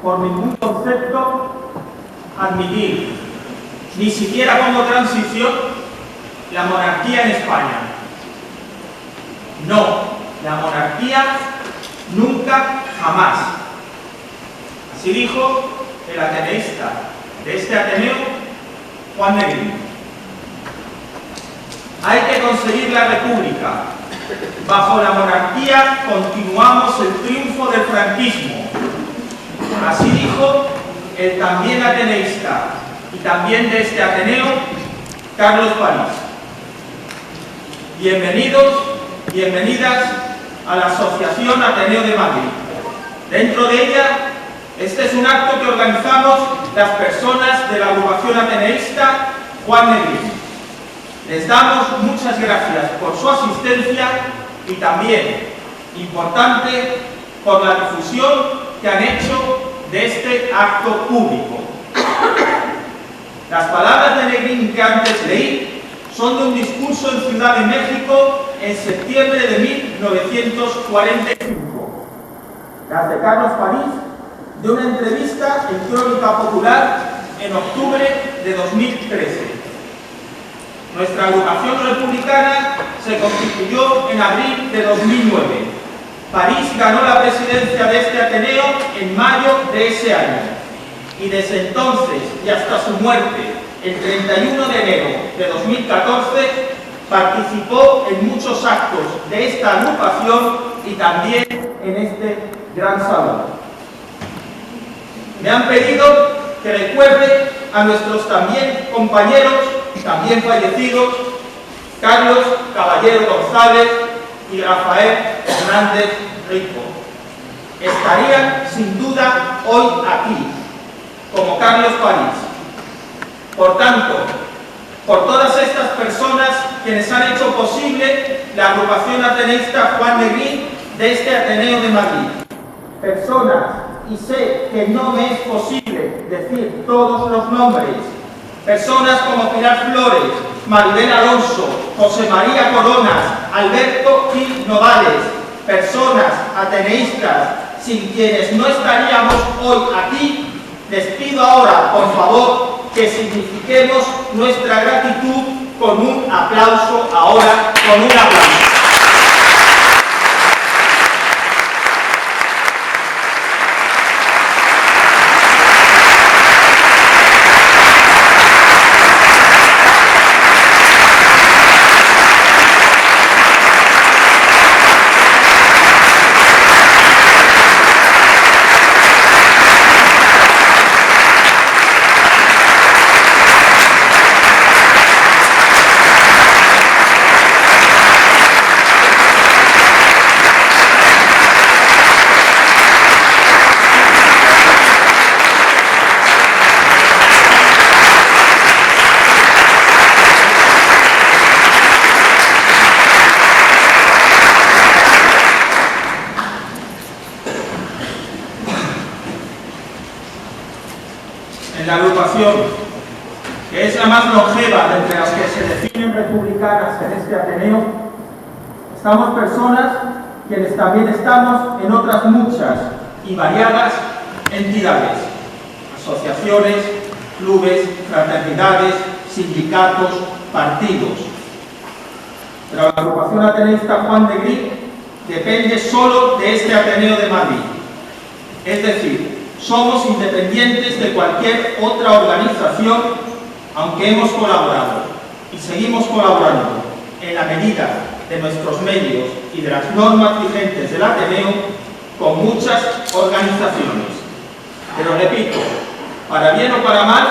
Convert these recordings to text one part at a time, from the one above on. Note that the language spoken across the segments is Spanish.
por ningún concepto admitir, ni siquiera como transición, la monarquía en España. No, la monarquía nunca, jamás. Así dijo el ateneísta de este Ateneo, Juan Negrín. Hay que conseguir la república. Bajo la monarquía continuamos el triunfo del franquismo. Así dijo el también ateneísta y también de este Ateneo, Carlos París. Bienvenidos, bienvenidas a la Asociación Ateneo de Madrid. Dentro de ella, este es un acto que organizamos las personas de la agrupación ateneísta Juan Negrín. Les damos muchas gracias por su asistencia y también, importante, por la difusión que han hecho de este acto público. Las palabras de Negrín que antes leí son de un discurso en Ciudad de México en septiembre de 1945. Las de Carlos París, de una entrevista en Crónica Popular en octubre de 2013. Nuestra agrupación republicana se constituyó en abril de 2009. París ganó la presidencia de este Ateneo en mayo de ese año. Y desde entonces y hasta su muerte, el 31 de enero de 2014, participó en muchos actos de esta agrupación y también en este gran salón. Me han pedido que recuerde a nuestros también compañeros, también fallecidos, Carlos Caballero González y Rafael Hernández Rico. Estarían sin duda hoy aquí, como Carlos París. Por tanto, por todas estas personas quienes han hecho posible la agrupación ateneísta Juan Negrín de este Ateneo de Madrid. Personas, y sé que no me es posible decir todos los nombres, personas como Pilar Flores, Maribel Alonso, José María Coronas, Alberto Gil Novales, personas ateneístas sin quienes no estaríamos hoy aquí. Les pido ahora, por favor, que signifiquemos nuestra gratitud con un aplauso ahora, con un aplauso. En la agrupación, que es la más longeva de entre las que se definen republicanas en este Ateneo, estamos personas quienes también estamos en otras muchas y variadas entidades, asociaciones, clubes, fraternidades, sindicatos, partidos. Pero la agrupación ateneísta Juan Negrín depende solo de este Ateneo de Madrid. Es decir, somos independientes de cualquier otra organización, aunque hemos colaborado y seguimos colaborando en la medida de nuestros medios y de las normas vigentes del Ateneo con muchas organizaciones. Pero repito, para bien o para mal,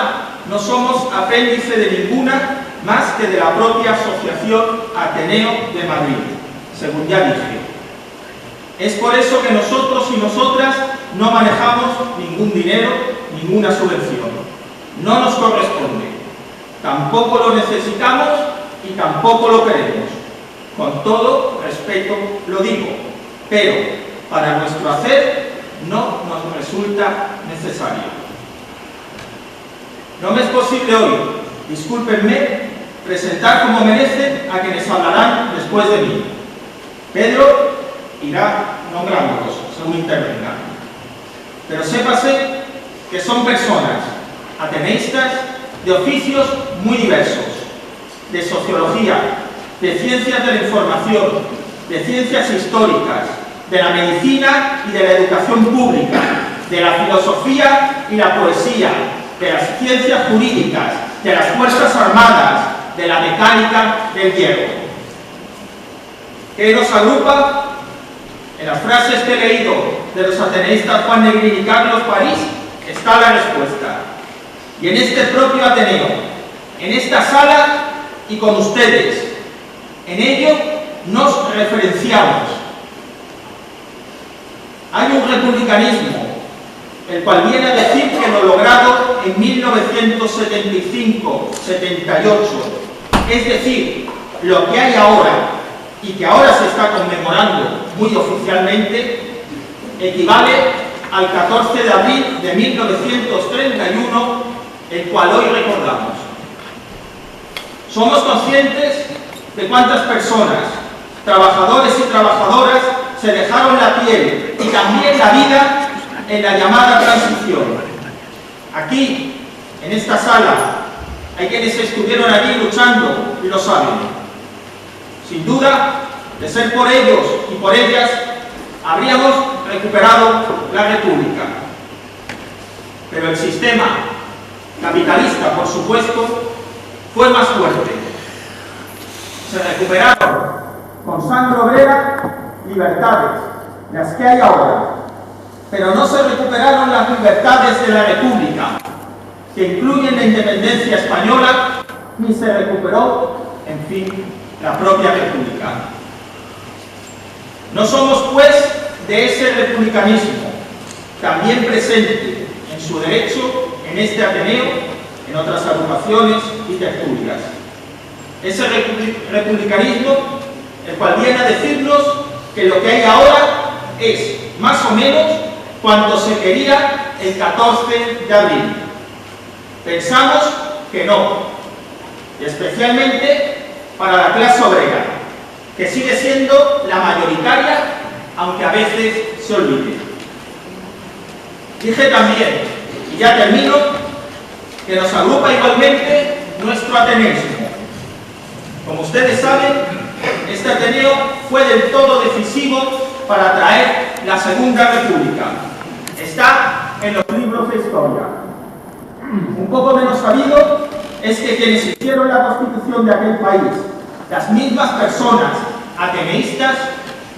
no somos apéndice de ninguna más que de la propia Asociación Ateneo de Madrid, según ya dije. Es por eso que nosotros y nosotras no manejamos ningún dinero, ninguna subvención. No nos corresponde. Tampoco lo necesitamos y tampoco lo queremos. Con todo respeto lo digo, pero para nuestro hacer no nos resulta necesario. No me es posible hoy, discúlpenme, presentar como merecen a quienes hablarán después de mí. Pedro irá nombrándolos según intervenga. Pero sépase que son personas ateneístas de oficios muy diversos, de sociología, de ciencias de la información, de ciencias históricas, de la medicina y de la educación pública, de la filosofía y la poesía, de las ciencias jurídicas, de las fuerzas armadas, de la mecánica del hierro. ¿Qué nos agrupa? En las frases que he leído de los ateneístas Juan Negrín y Carlos París está la respuesta. Y en este propio Ateneo, en esta sala y con ustedes, en ello nos referenciamos. Hay un republicanismo, el cual viene a decir que lo logrado en 1975-78, es decir, lo que hay ahora y que ahora se está conmemorando muy oficialmente, equivale al 14 de abril de 1931, el cual hoy recordamos. Somos conscientes de cuántas personas, trabajadores y trabajadoras, se dejaron la piel y también la vida en la llamada transición. Aquí, en esta sala, hay quienes estuvieron allí luchando y lo saben. Sin duda, de ser por ellos y por ellas, habríamos recuperado la República. Pero el sistema capitalista, por supuesto, fue más fuerte. Se recuperaron con sangre obrera libertades, las que hay ahora, pero no se recuperaron las libertades de la República, que incluyen la independencia española, ni se recuperó, en fin, la propia República. No somos, pues, de ese republicanismo, también presente en su derecho en este Ateneo, en otras agrupaciones y tertulias. Ese republicanismo, el cual viene a decirnos que lo que hay ahora es, más o menos, cuanto se quería el 14 de abril. Pensamos que no, y especialmente para la clase obrera, que sigue siendo la mayoritaria, aunque a veces se olvide. Dije también, y ya termino, que nos agrupa igualmente nuestro ateneísmo. Como ustedes saben, este Ateneo fue del todo decisivo para traer la Segunda República. Está en los libros de historia. Un poco menos sabido es que quienes hicieron la constitución de aquel país, las mismas personas ateneístas,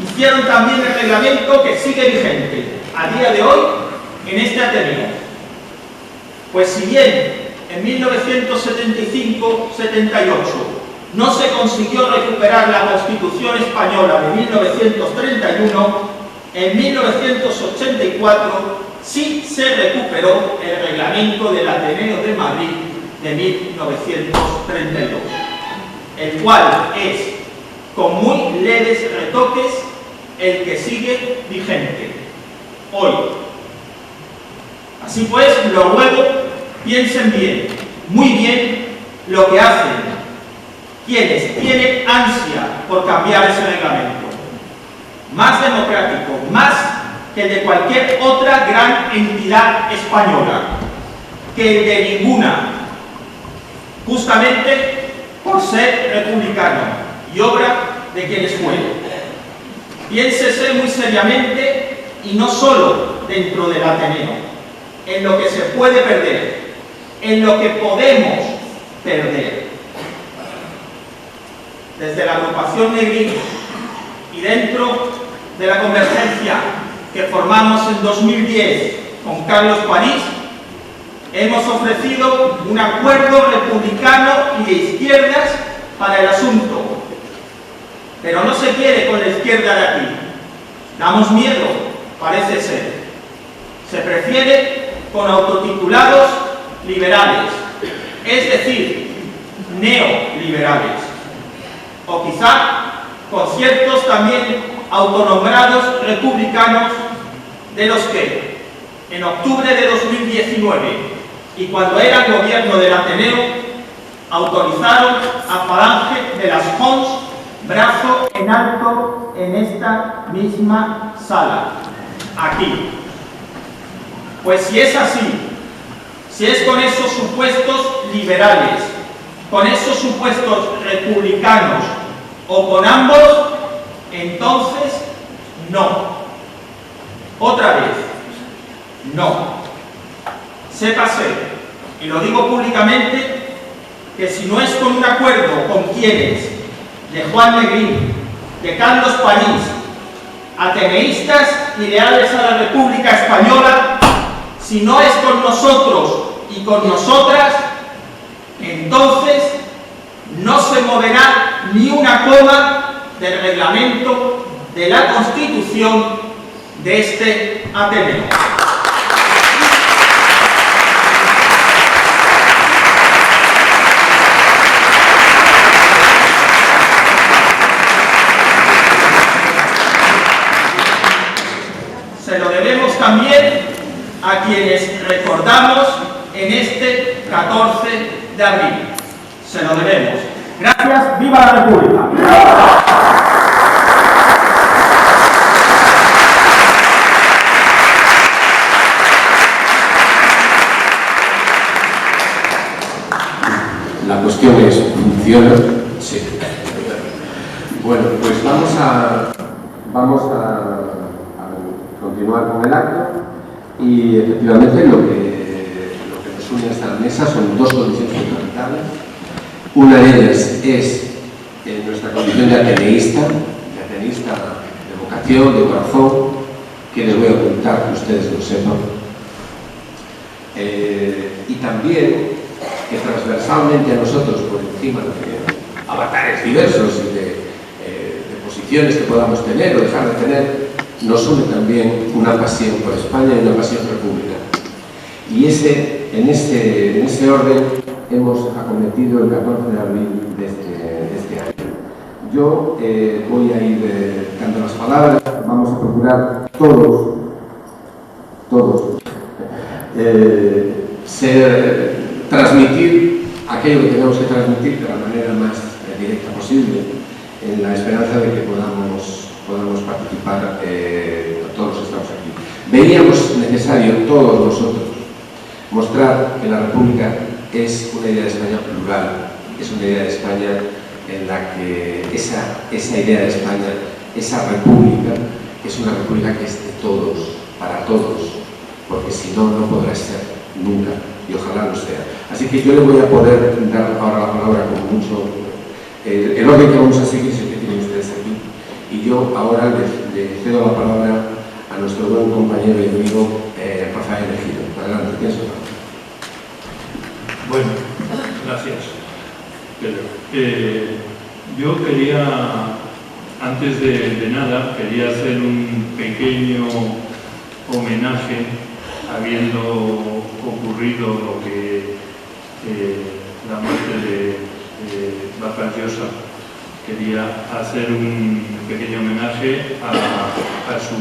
hicieron también el reglamento que sigue vigente a día de hoy en este Ateneo. Pues si bien en 1975-78 no se consiguió recuperar la Constitución Española de 1931, en 1984 sí se recuperó el reglamento del Ateneo de Madrid de 1932, el cual es, con muy leves retoques, el que sigue vigente hoy. Así pues, lo ruego, piensen bien, muy bien, lo que hacen quienes tienen ansia por cambiar ese reglamento. Más democrático, más que el de cualquier otra gran entidad española, que el de ninguna, justamente por ser republicano y obra de quienes fueron. Piénsese muy seriamente, y no solo dentro del Ateneo, en lo que se puede perder, en lo que podemos perder. Desde la agrupación Negrín y dentro de la convergencia que formamos en 2010 con Carlos París, hemos ofrecido un acuerdo republicano y de izquierdas para el asunto. Pero no se quiere con la izquierda de aquí. Damos miedo, parece ser. Se prefiere con autotitulados liberales, es decir, neoliberales. O quizá con ciertos también autonombrados republicanos, de los que en octubre de 2019 y cuando eran gobierno del Ateneo autorizaron a Falange de las Pons brazo en alto en esta misma sala, aquí. Pues si es así, Si es con esos supuestos liberales, con esos supuestos republicanos o con ambos, entonces no. Otra vez, no. Sépase, y lo digo públicamente, que si no es con un acuerdo con quienes, de Juan Negrín, de Carlos París, ateneístas y leales a la República Española, si no es con nosotros y con nosotras, entonces no se moverá ni una coma del reglamento de la Constitución de este Ateneo. Se lo debemos también a quienes recordamos en este 14 de abril. Se lo debemos. Gracias. ¡Viva la República! La cuestión es, ¿funciona? Sí. Bueno, pues vamos a continuar con el acto y efectivamente lo que nos une a esta mesa son dos condiciones fundamentales. Una de ellas es nuestra condición de ateneísta de vocación, de corazón, que les voy a ocultar que ustedes lo sepan. Y también que transversalmente a nosotros, por encima de avatares diversos y de posiciones que podamos tener o dejar de tener, nos une también una pasión por España y una pasión republicana. Y en ese orden hemos acometido el 14 de abril de este año. Yo voy a ir dando las palabras, vamos a procurar todos, transmitir aquello que tenemos que transmitir de la manera más directa posible, en la esperanza de que podamos participar todos los que estamos aquí. Veíamos necesario, todos nosotros, mostrar que la República es una idea de España plural, es una idea de España en la que esa idea de España, esa república, es una república que es de todos, para todos, porque si no, no podrá ser nunca, y ojalá lo sea. Así que yo le voy a poder dar ahora la palabra con mucho... el orden que vamos a seguir es el que tienen ustedes aquí, y yo ahora le cedo la palabra a nuestro buen compañero y amigo Rafael Ejido. Adelante, tienes la palabra. Bueno, gracias. Yo quería, antes de nada, quería hacer un pequeño homenaje, habiendo ocurrido lo que la muerte de Vargas Llosa. Quería hacer un pequeño homenaje a su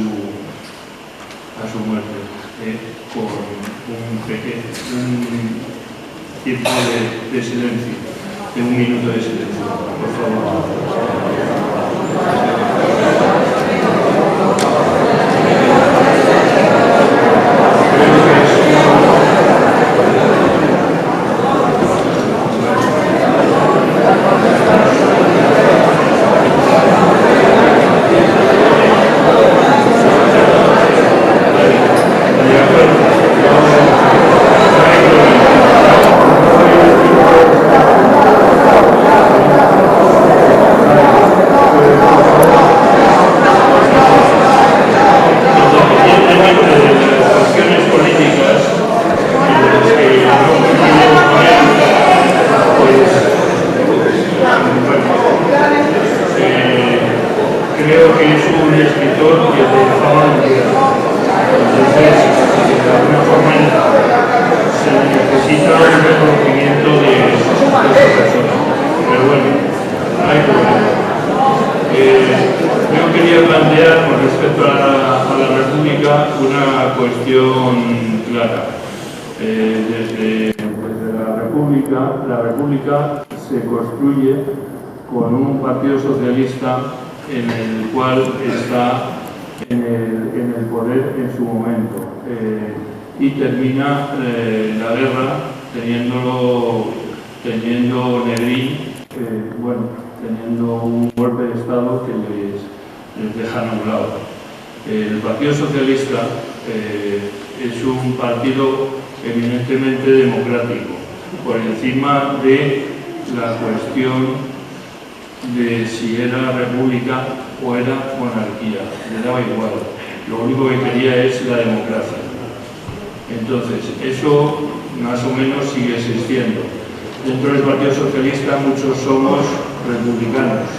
muerte, con un tiempo de silencio, de un minuto de silencio, por favor. Creo que es un escritor que de fama mundial. Entonces, de alguna forma, se necesita un reconocimiento de esa persona. Pero bueno, no hay problema. Yo quería plantear, con respecto a la República, una cuestión clara. Desde la República se construye con un partido socialista en el cual está en el poder en su momento. y termina la guerra teniendo Negrín, teniendo un golpe de Estado que les deja anulados. El Partido Socialista es un partido eminentemente democrático, por encima de la cuestión de si era república o era monarquía, le daba igual. Lo único que quería es la democracia. Entonces, eso más o menos sigue existiendo. Dentro del Partido Socialista muchos somos republicanos,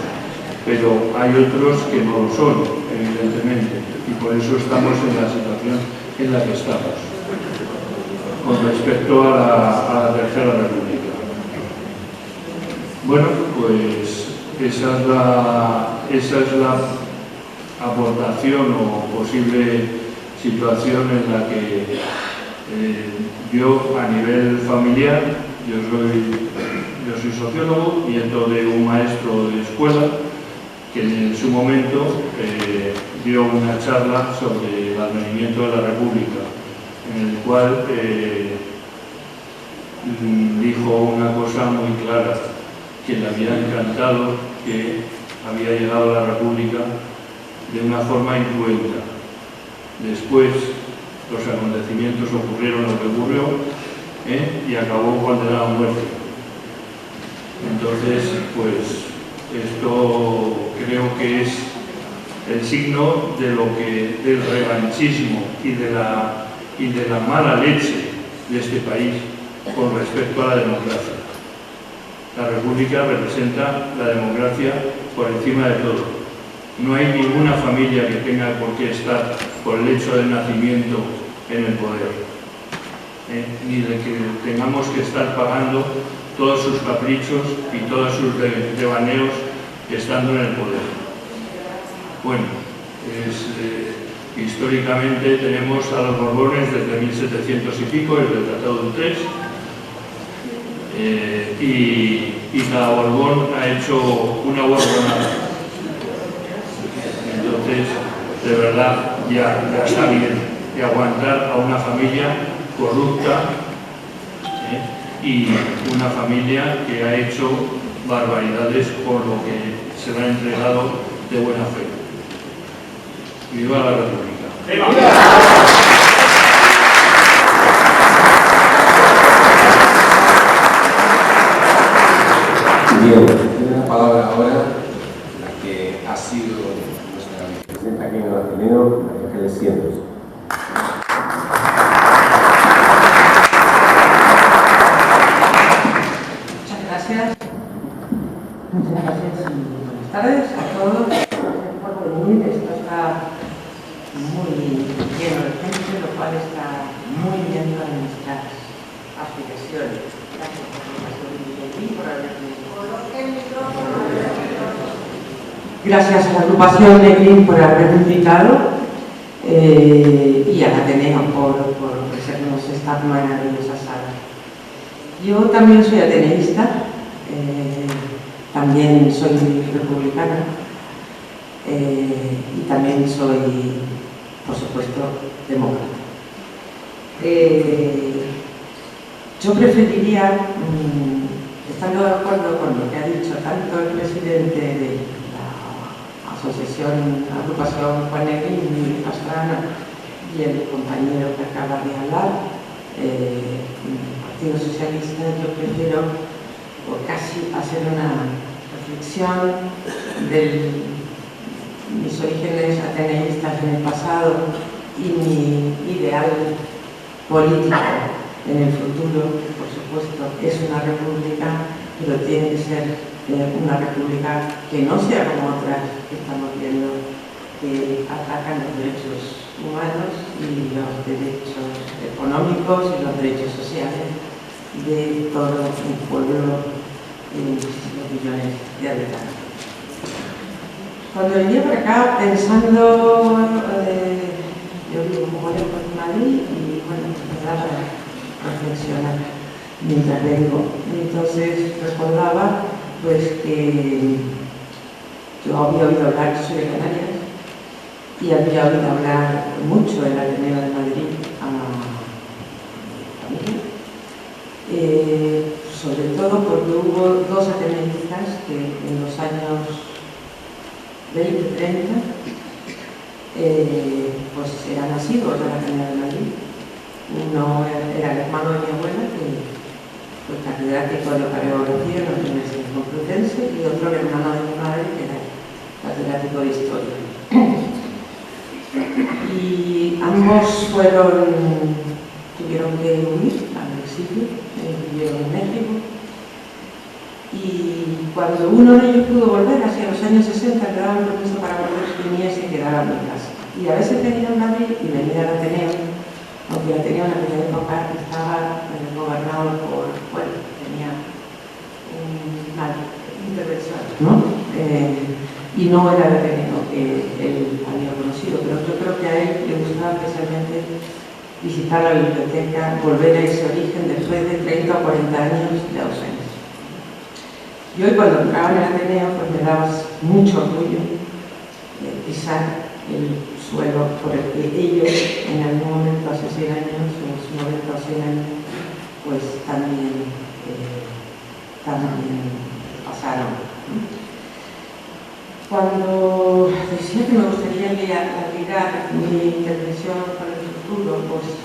pero hay otros que no lo son, evidentemente, y por eso estamos en la situación en la que estamos, con respecto a la Tercera República. Bueno, pues esa es la aportación o posible situación en la que yo, a nivel familiar, yo soy sociólogo, nieto de un maestro de escuela que en su momento dio una charla sobre el advenimiento de la República, en el cual dijo una cosa muy clara, que le había encantado que había llegado a la República de una forma incruenta. Después los acontecimientos ocurrieron lo que ocurrió y acabó condenado a muerte. Entonces, pues esto creo que es el signo de del revanchismo y de la mala leche de este país con respecto a la democracia. La República representa la democracia por encima de todo. No hay ninguna familia que tenga por qué estar por el hecho de nacimiento en el poder, ni de que tengamos que estar pagando todos sus caprichos y todos sus devaneos estando en el poder. Bueno, históricamente tenemos a los Borbones desde 1700 y pico, desde el Tratado de Utrecht, y cada Borbón ha hecho una borbonada. Entonces, de verdad, ya está bien de aguantar a una familia corrupta y una familia que ha hecho barbaridades por lo que se le ha entregado de buena fe. ¡Viva la República! ¡Viva! Bien, tiene la palabra ahora la que ha sido nuestra vicepresidenta aquí en el Ateneo, María Ángeles Cientos. Muchas gracias y buenas tardes a todos por venir. Esto está muy lleno de gente, lo cual está muy bien para nuestras aspiraciones. Gracias por la pasión y por haber venido. Gracias a la agrupación Negrín por haberme invitado y al Ateneo por ofrecernos esta maravillosa sala. Yo también soy ateneísta, también soy republicana y también soy, por supuesto, demócrata. Yo preferiría, estando de acuerdo con lo que ha dicho tanto el presidente de la agrupación Juan Negrín y Pastrana y el compañero que acaba de hablar, el Partido Socialista, yo prefiero casi hacer una reflexión de mis orígenes ateneístas en el pasado y mi ideal político en el futuro. Por supuesto, es una república, pero tiene que ser una república que no sea como otras que estamos viendo, que atacan los derechos humanos y los derechos económicos y los derechos sociales de todo un pueblo de muchísimos millones de habitantes. Cuando venía para acá pensando, yo vivo un poco lejos de Madrid y bueno, me da para reflexionar mientras vengo. Entonces recordaba pues que yo había oído hablar, soy de Canarias, y había oído hablar mucho del Ateneo de Madrid familia, sobre todo porque hubo dos ateneístas que en los años 20-30 pues eran nacidos de la Ateneo de Madrid. Uno era el hermano de mi abuela, que fue catedrático de paleografía en la Universidad Complutense, y otro el hermano de mi madre, que era catedrático de historia. Y ambos tuvieron que huir al exilio, vivieron en México. Y cuando uno de ellos pudo volver, hacia los años 60, le daban permiso para volver, venía y se quedaba en mi casa. Y a veces venía a Madrid y venía al Ateneo, aunque el Ateneo en aquella época estaba gobernado por, bueno, tenía una intervención, ¿no? Y no era el Ateneo que él había conocido, pero yo creo que a él le gustaba especialmente visitar la biblioteca, volver a ese origen después de 30 o 40 años de ausencia. Y hoy cuando entraba en el Ateneo, pues me daba mucho orgullo pisar el suelo por el que ellos, en algún momento hace 100 años, en los 90 o 100 años, pues también pasaron. Cuando decía que me gustaría ligar mi intervención con el futuro, pues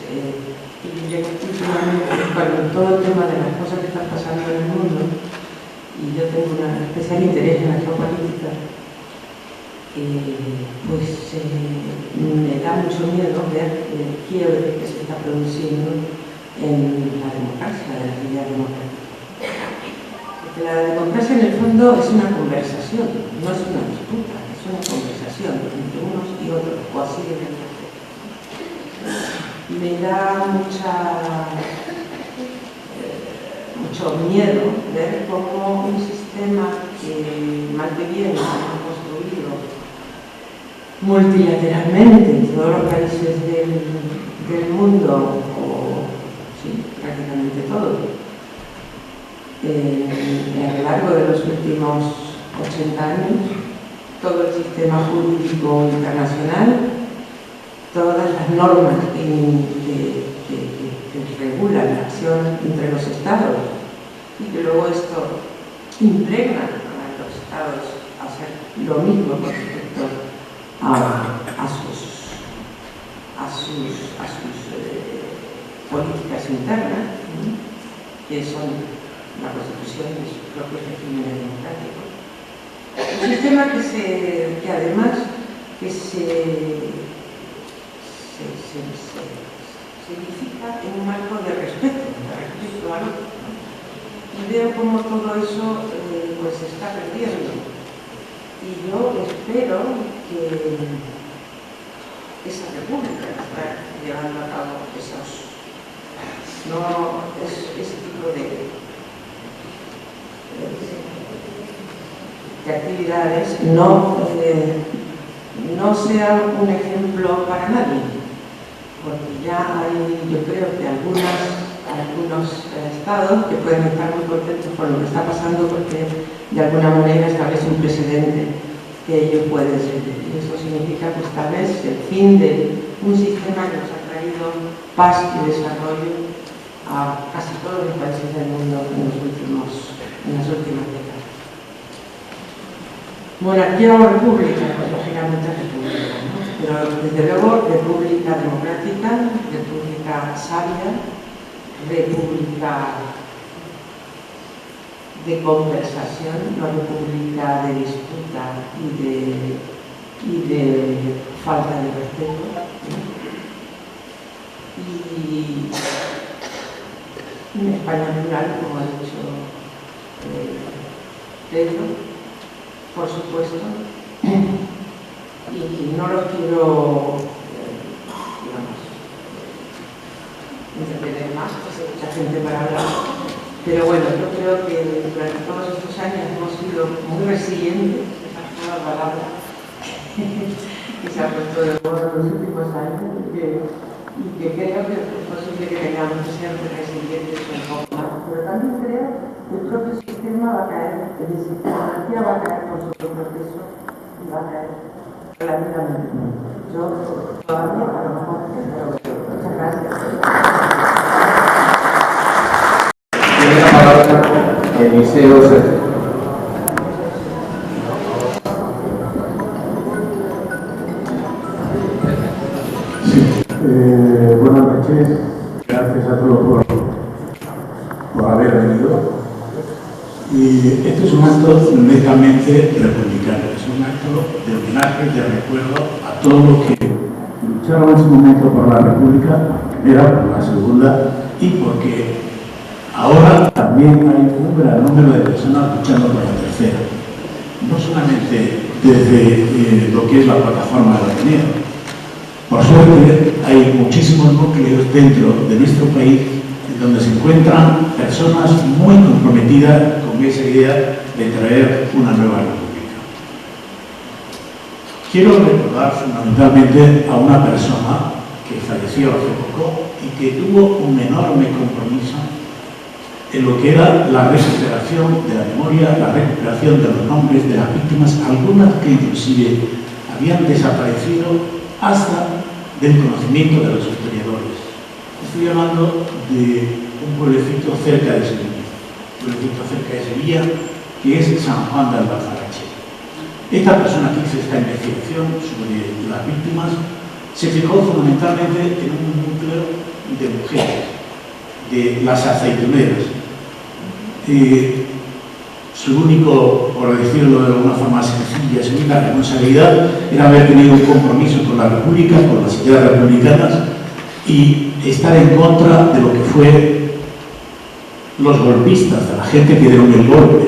con todo el tema de las cosas que están pasando en el mundo, y yo tengo un especial interés en la geopolítica, pues me da mucho miedo ver el quiebre que se está produciendo en la democracia, de la realidad democrática. Porque la democracia en el fondo es una conversación, no es una disputa, es una conversación entre unos y otros, o así debe ser. Me da mucho miedo ver cómo un sistema que mal que bien hemos construido multilateralmente en todos los países del mundo, o sí, prácticamente todos, a lo largo de los últimos 80 años, todo el sistema jurídico internacional, todas las normas que regulan la acción entre los estados, y que luego esto impregna a los estados a hacer lo mismo con respecto a sus políticas internas, que son la Constitución y sus propios regímenes democráticos. Un sistema que además se edifica en un marco de respeto al otro. Y veo cómo todo eso pues se está perdiendo. Y yo espero que esa república está llevando a cabo ese tipo de actividades no sea un ejemplo para nadie, porque ya hay, yo creo que algunos estados que pueden estar muy contentos con lo que está pasando, porque de alguna manera establece un precedente que ellos pueden seguir. Y eso significa pues tal vez el fin de un sistema que nos ha traído paz y desarrollo a casi todos los países del mundo en las últimas décadas. Monarquía o república, pues lógicamente república, ¿no? Pero desde luego república democrática, república sabia, república de conversación, no república de disputa y de falta de respeto, ¿no? Y una España plural, como ha dicho Pedro, por supuesto, y no lo quiero, entretener más, pues hay mucha gente para hablar, pero bueno, yo creo que durante todos estos años hemos sido muy resilientes, esa es una palabra que se ha puesto de moda en los últimos años, y que creo que es posible que tengamos que ser resilientes un poco más, pero también creo que el propio sistema va a caer, es decir, la monarquía va a caer por su propio peso y va a caer relativamente. Yo todavía a lo mejor, pero muchas gracias. Eliseo Sergio. Buenas noches, gracias a todos por haber venido. Y este es un acto netamente republicano, es un acto de homenaje, de recuerdo a todos los que lucharon en su momento por la República, la primera, por la segunda, y porque ahora también hay un gran número de personas luchando por la tercera. No solamente desde lo que es la plataforma de Ateneo. Por suerte, hay muchísimos núcleos dentro de nuestro país en donde se encuentran personas muy comprometidas con esa idea de traer una nueva república. Quiero recordar fundamentalmente a una persona que falleció hace poco y que tuvo un enorme compromiso en lo que era la recuperación de la memoria, la recuperación de los nombres de las víctimas, algunas que inclusive habían desaparecido hasta del conocimiento de los historiadores. Estoy hablando de un pueblecito cerca de Sevilla, que es San Juan de Albazarache. Esta persona que hizo esta investigación sobre las víctimas se fijó fundamentalmente en un núcleo de mujeres, de las aceituneras. Su único, por decirlo de alguna forma sencilla, su única responsabilidad era haber tenido un compromiso con la República, con las ideas republicanas y estar en contra de lo que fue los golpistas, de la gente que dieron el golpe.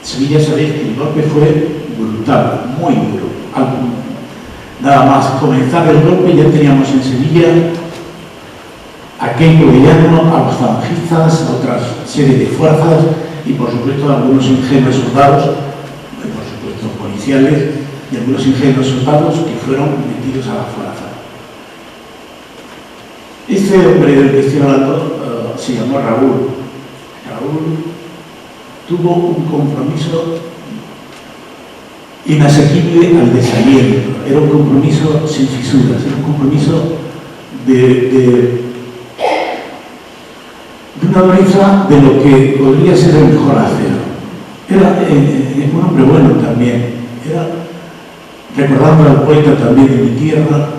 Sevilla, sabéis que el golpe fue brutal, muy duro. Nada más comenzar el golpe ya teníamos en Sevilla a Keiko Villano, a los falangistas, a otra serie de fuerzas y por supuesto algunos ingenuos soldados, por supuesto policiales, y algunos ingenuos soldados que fueron metidos a la fuerza. Este hombre del que estoy hablando se llamó Raúl. Raúl tuvo un compromiso inasequible al desaliento, era un compromiso sin fisuras, era un compromiso de una dureza de lo que podría ser el mejor acero. Era un hombre bueno también, era, recordando al poeta también de mi tierra,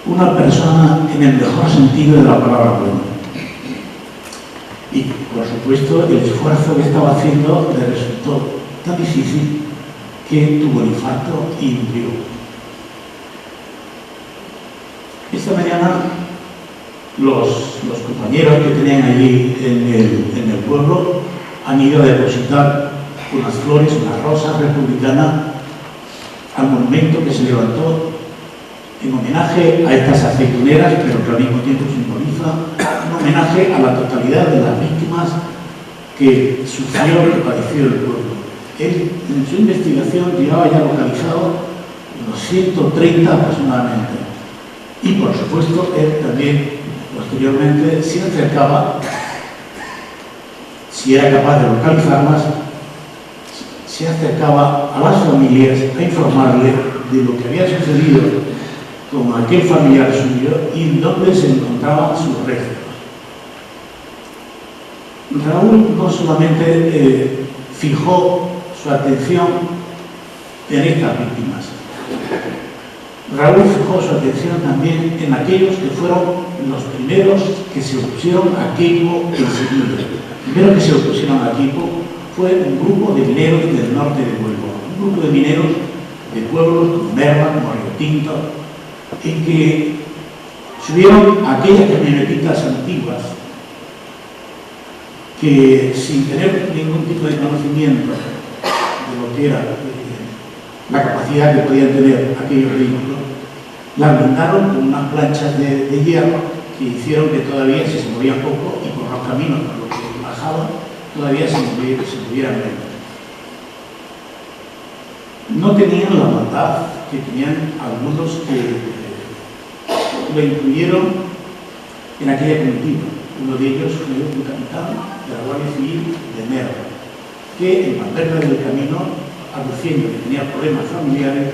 una persona en el mejor sentido de la palabra bueno. Y, por supuesto, el esfuerzo que estaba haciendo le resultó tan difícil que tuvo el infarto y murió. Esta mañana los compañeros que tenían allí en el pueblo han ido a depositar unas flores, unas rosas republicanas al monumento que se levantó en homenaje a estas aceituneras, pero que al mismo tiempo simboliza un homenaje a la totalidad de las víctimas que sufrió, que padeció el pueblo. Él, en su investigación, llevaba ya localizado unos 130 aproximadamente. Y, por supuesto, él también, posteriormente, se acercaba, si era capaz de localizarlas, se acercaba a las familias a informarle de lo que había sucedido con aquel familiar suyo y dónde se encontraban sus restos. Raúl no solamente fijó su atención en estas víctimas, Raúl fijó su atención también en aquellos que fueron los primeros que se opusieron a Keiko en Sevilla. El primero que se opusieron a Keiko fue un grupo de mineros del norte de Huelva, un grupo de mineros de pueblos como Merla, como Río Tinto, en que subieron aquellas camionetitas antiguas que, sin tener ningún tipo de conocimiento de lo que era la capacidad que podían tener aquellos vehículos, la blindaron con unas planchas de hierro que hicieron que todavía se movían poco y por los caminos por los que bajaban todavía se movieran menos. No tenían la maldad que tenían algunos que lo incluyeron en aquella comitiva. Uno de ellos fue un capitán de la Guardia Civil de Merla, que en Valverde del Camino, aduciendo que tenía problemas familiares,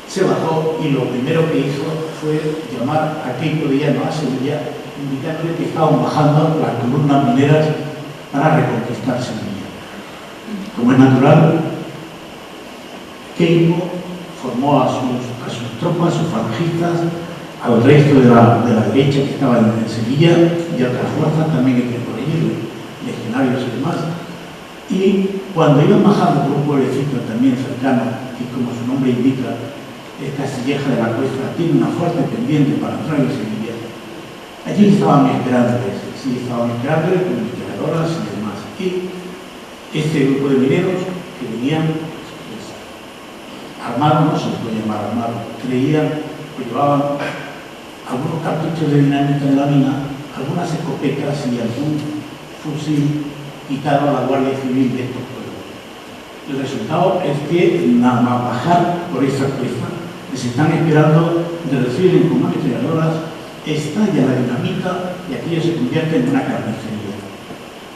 se bajó y lo primero que hizo fue llamar a Keiko Villano a Sevilla, indicándole que estaban bajando las columnas mineras para reconquistar Sevilla. Como es natural, Queipo formó a sus tropas, sus falangistas, al resto de la derecha que estaba en Sevilla y a otras fuerzas también que por allí, legionarios y demás. Y cuando iban bajando por un pueblecito también cercano, que como su nombre indica, es Castilleja de la Cuesta, tiene una fuerte pendiente para entrar en Sevilla, allí estaban esperándoles, con investigadoras y demás. Y este grupo de mineros que venían pues, armados, no se les puede llamar armados, creían que llevaban algunos cartuchos de dinamita en la mina, algunas escopetas y algún fusil quitado a la Guardia Civil de estos pueblos. El resultado es que nada más bajar por esa cuesta, les están esperando, de reciben con ametralladoras, estalla la dinamita y aquello se convierte en una carnicería.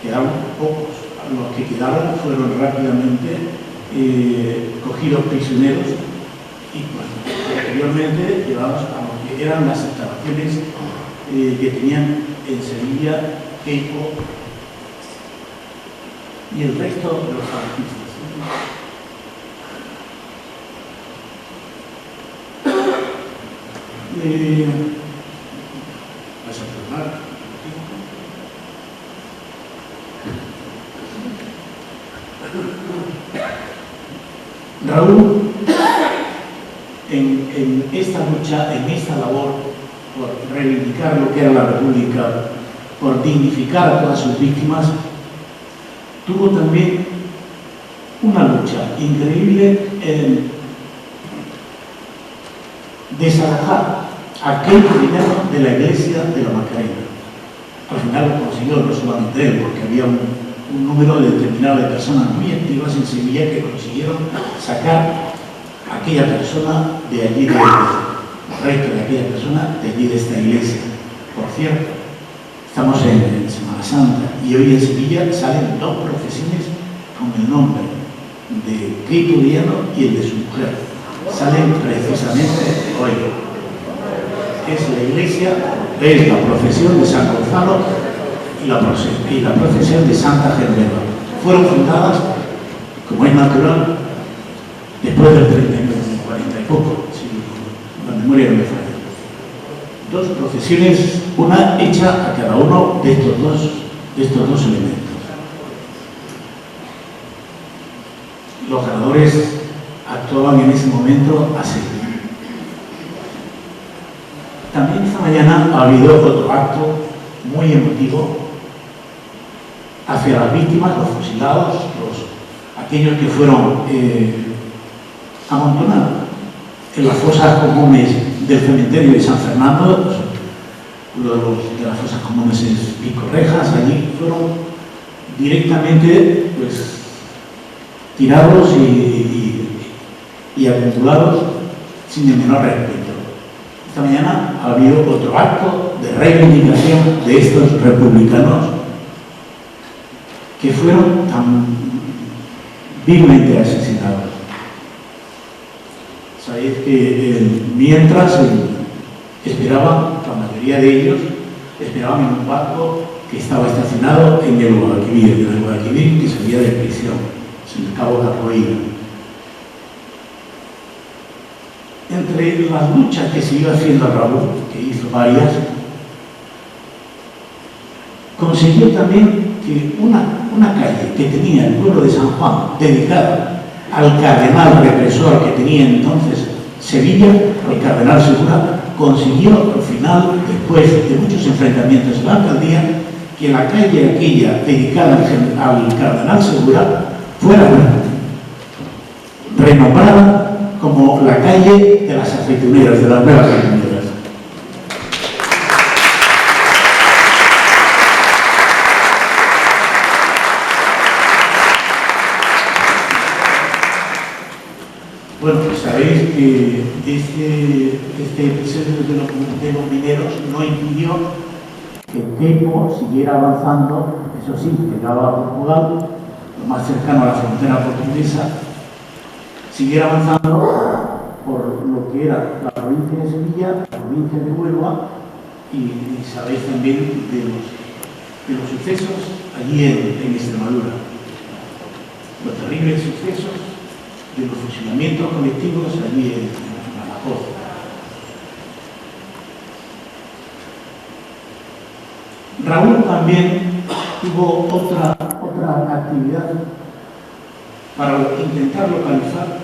Quedaron pocos. Los que quedaron fueron rápidamente cogidos prisioneros y pues, posteriormente llevados a lo que eran las instalaciones que tenían en Sevilla, Queipo y el resto de los falangistas. ¿Vas a firmar? Raúl, en esta lucha, en esta labor por reivindicar lo que era la República, por dignificar a todas sus víctimas, tuvo también una lucha increíble en desalojar aquel dinero de la iglesia de la Macarena. Al final lo consiguió, no solamente él, porque había un número determinado de personas muy activas en Sevilla que consiguieron sacar a aquella persona de allí, el resto de aquella persona de allí de esta iglesia. Por cierto, estamos en Semana Santa y hoy en Sevilla salen dos procesiones con el nombre de Queipo Diano y el de su mujer. Salen precisamente hoy. Es la iglesia, es la procesión de San Gonzalo y la procesión de Santa Genoveva. Fueron fundadas, como es natural, después del 39, 40 y poco, si la memoria no me falla. Dos procesiones, una hecha a cada uno de estos dos elementos. Los ganadores actuaban en ese momento así. También esta mañana ha habido otro acto muy emotivo hacia las víctimas, los fusilados, aquellos que fueron amontonados en las fosas comunes del cementerio de San Fernando. De las fosas comunes en Picorrejas, allí fueron directamente pues, tirados y acumulados sin el menor respeto. Esta mañana ha habido otro acto de reivindicación de estos republicanos que fueron tan vilmente asesinados. Sabéis que mientras esperaban, la mayoría de ellos esperaban en un barco que estaba estacionado en el Guadalquivir, que salía de prisión, en el Cabo Carroína. Entre las luchas que siguió haciendo Raúl, que hizo varias, consiguió también que una calle que tenía el pueblo de San Juan, dedicada al cardenal represor que tenía entonces Sevilla, el cardenal Segura, consiguió al final, después de muchos enfrentamientos en la alcaldía, que la calle aquella dedicada al cardenal Segura fuera renombrada como la calle de las aceituneras, de las nuevas aceituneras. Bueno, pues sabéis que este episodio de los mineros no impidió que el Queipo siguiera avanzando, eso sí, llegaba a Portugal, lo más cercano a la frontera portuguesa, siguiera avanzando por lo que era la provincia de Sevilla, la provincia de Huelva, y sabéis también de los sucesos allí en Extremadura. los terribles sucesos de los fusilamientos colectivos allí en Badajoz. Raúl también tuvo otra actividad para intentar localizar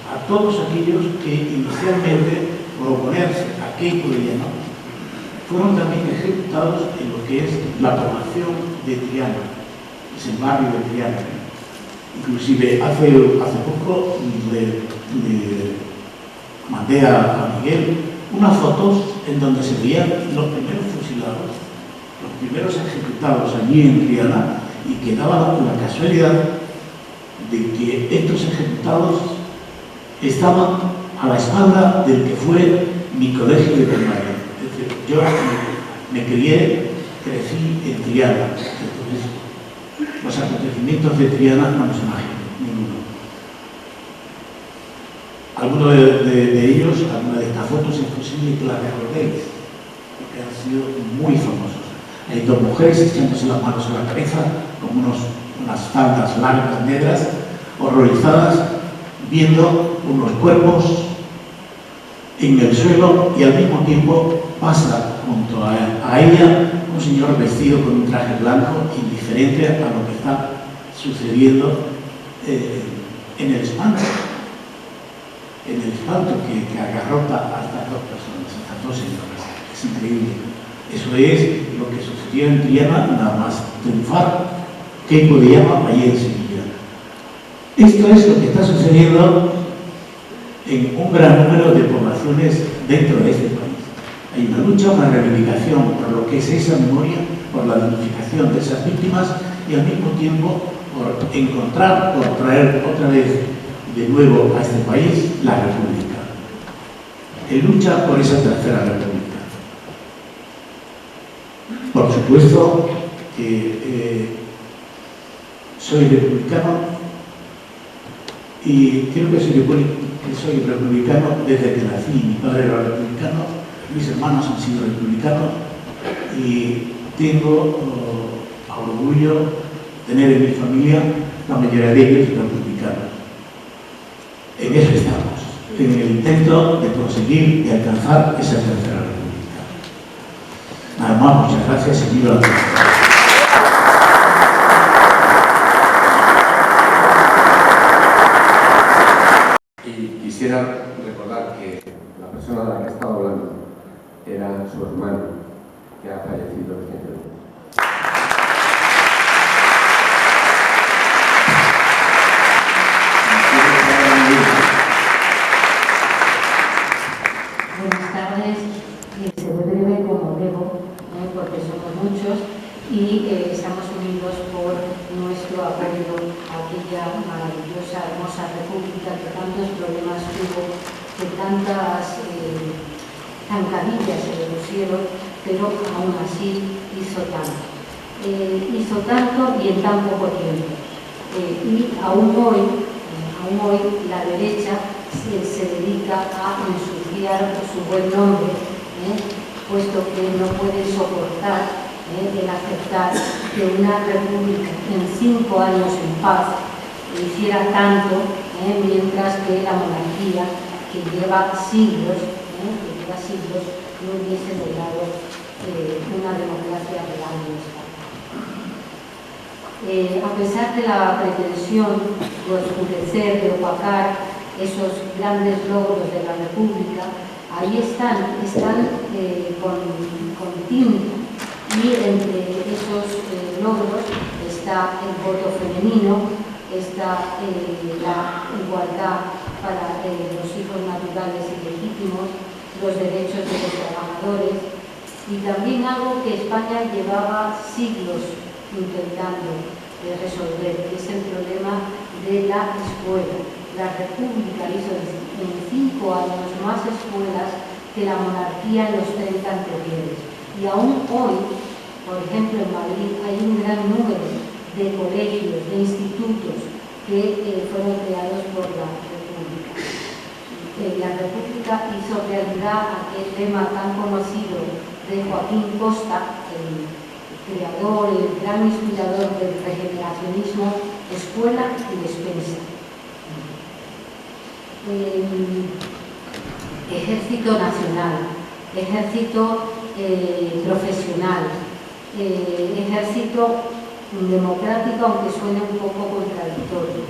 a todos aquellos que inicialmente, por oponerse a Queipo de Llano, fueron también ejecutados en lo que es la población de Triana, es el barrio de Triana. Inclusive hace poco le mandé a Miguel unas fotos en donde se veían los primeros fusilados, los primeros ejecutados allí en Triana, y que daba la casualidad de que estos ejecutados estaban a la espalda del que fue mi colegio de primaria. Es decir, yo me crié, crecí en Triana. Entonces, los acontecimientos de Triana no nos imagino, ninguno. Algunos de ellos, alguna de estas fotos es posible que las recordéis, porque han sido muy famosos. Hay dos mujeres echándose las manos en la cabeza con unas faldas largas negras, horrorizadas, viendo unos cuerpos en el suelo, y al mismo tiempo pasa junto a ella un señor vestido con un traje blanco, indiferente a lo que está sucediendo en el espanto que agarrota a estas dos personas, a estas dos señoras. Es increíble. Eso es lo que sucedió en Triana, nada más triunfar Queipo de Llano allí en Sevilla. Esto es lo que está sucediendo en un gran número de poblaciones dentro de este país. Hay una lucha, una reivindicación por lo que es esa memoria, por la dignificación de esas víctimas, y al mismo tiempo por encontrar, por traer otra vez de nuevo a este país la República. En lucha por esa tercera República. Por supuesto que soy republicano, y creo que soy republicano desde que nací. Mi padre era republicano, mis hermanos han sido republicanos, y tengo orgullo tener en mi familia la mayoría de ellos republicanos. En eso estamos, en el intento de conseguir y alcanzar esa tercera república. Nada más, muchas gracias y viva la democracia. Y quisiera recordar que la persona de la que estaba hablando era su hermano, que ha fallecido recientemente. Buenas tardes, seré breve como debo, porque somos muchos y estamos unidos por nuestro apoyo a aquella maravillosa, hermosa república que tantos problemas tuvo, que tantas zancadillas se le pusieron, pero aún así hizo tanto. Hizo tanto y en tan poco tiempo. Y aún hoy la derecha se dedica a ensuciar su buen nombre, puesto que no puede soportar el aceptar que una república en 5 años en paz hiciera tanto, mientras que la monarquía, que lleva siglos, no hubiese logrado una democracia real en España. A pesar de la pretensión de oscurecer, de opacar esos grandes logros de la República, ahí están con tinta, y entre esos logros está el voto femenino, está la igualdad para los hijos naturales y legítimos, los derechos de los trabajadores, y también algo que España llevaba siglos intentando resolver, que es el problema de la escuela. La República hizo en 5 años más escuelas que la monarquía en los 30 anteriores. Y aún hoy, por ejemplo en Madrid, hay un gran número de colegios, de institutos que fueron creados por la República. La República hizo realidad aquel lema tan conocido de Joaquín Costa, el creador, el gran inspirador del regeneracionismo, escuela y despensa. Ejército nacional, ejército profesional, ejército democrático, aunque suene un poco contradictorio,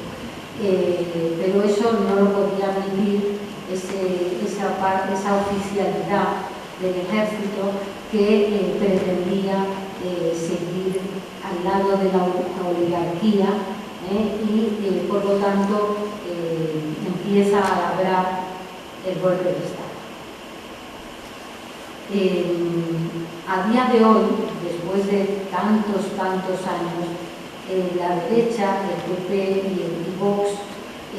pero eso no lo podía admitir esa oficialidad del ejército que pretendía seguir al lado de la oligarquía y por lo tanto empieza a labrar el golpe de Estado. A día de hoy, después de tantos años, la derecha, el PP y Vox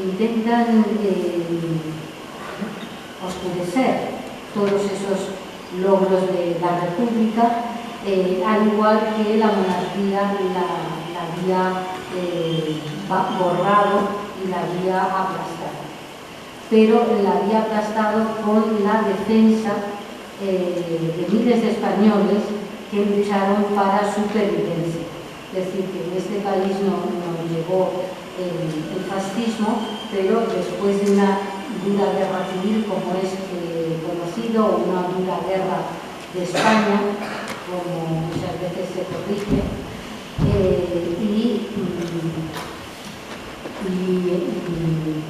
intentan oscurecer todos esos logros de la República, al igual que la monarquía la había borrado y la había aplastado. Pero la había aplastado con la defensa de miles de españoles que lucharon para su supervivencia. Es decir, que en este país no llegó el fascismo, pero después de una dura guerra civil, como es conocido, o una dura guerra de España, como muchas veces se corrige, y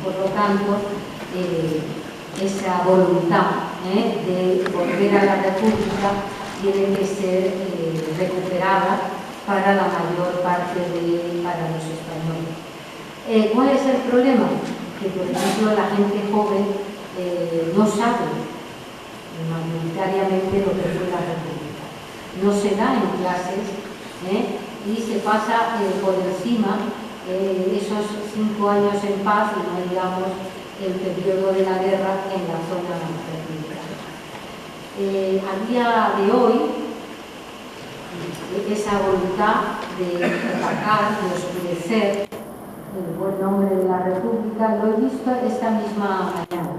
por lo tanto esa voluntad de volver a la República tiene que ser recuperada para la mayor parte para los españoles. ¿Cuál es el problema? Que, por ejemplo, la gente joven no sabe mayoritariamente lo que fue la República. No se da en clases y se pasa por encima esos 5 años en paz y no digamos el periodo de la guerra en la zona republicana. A día de hoy, esa voluntad de atacar, de oscurecer el buen nombre de la República, lo he visto esta misma mañana.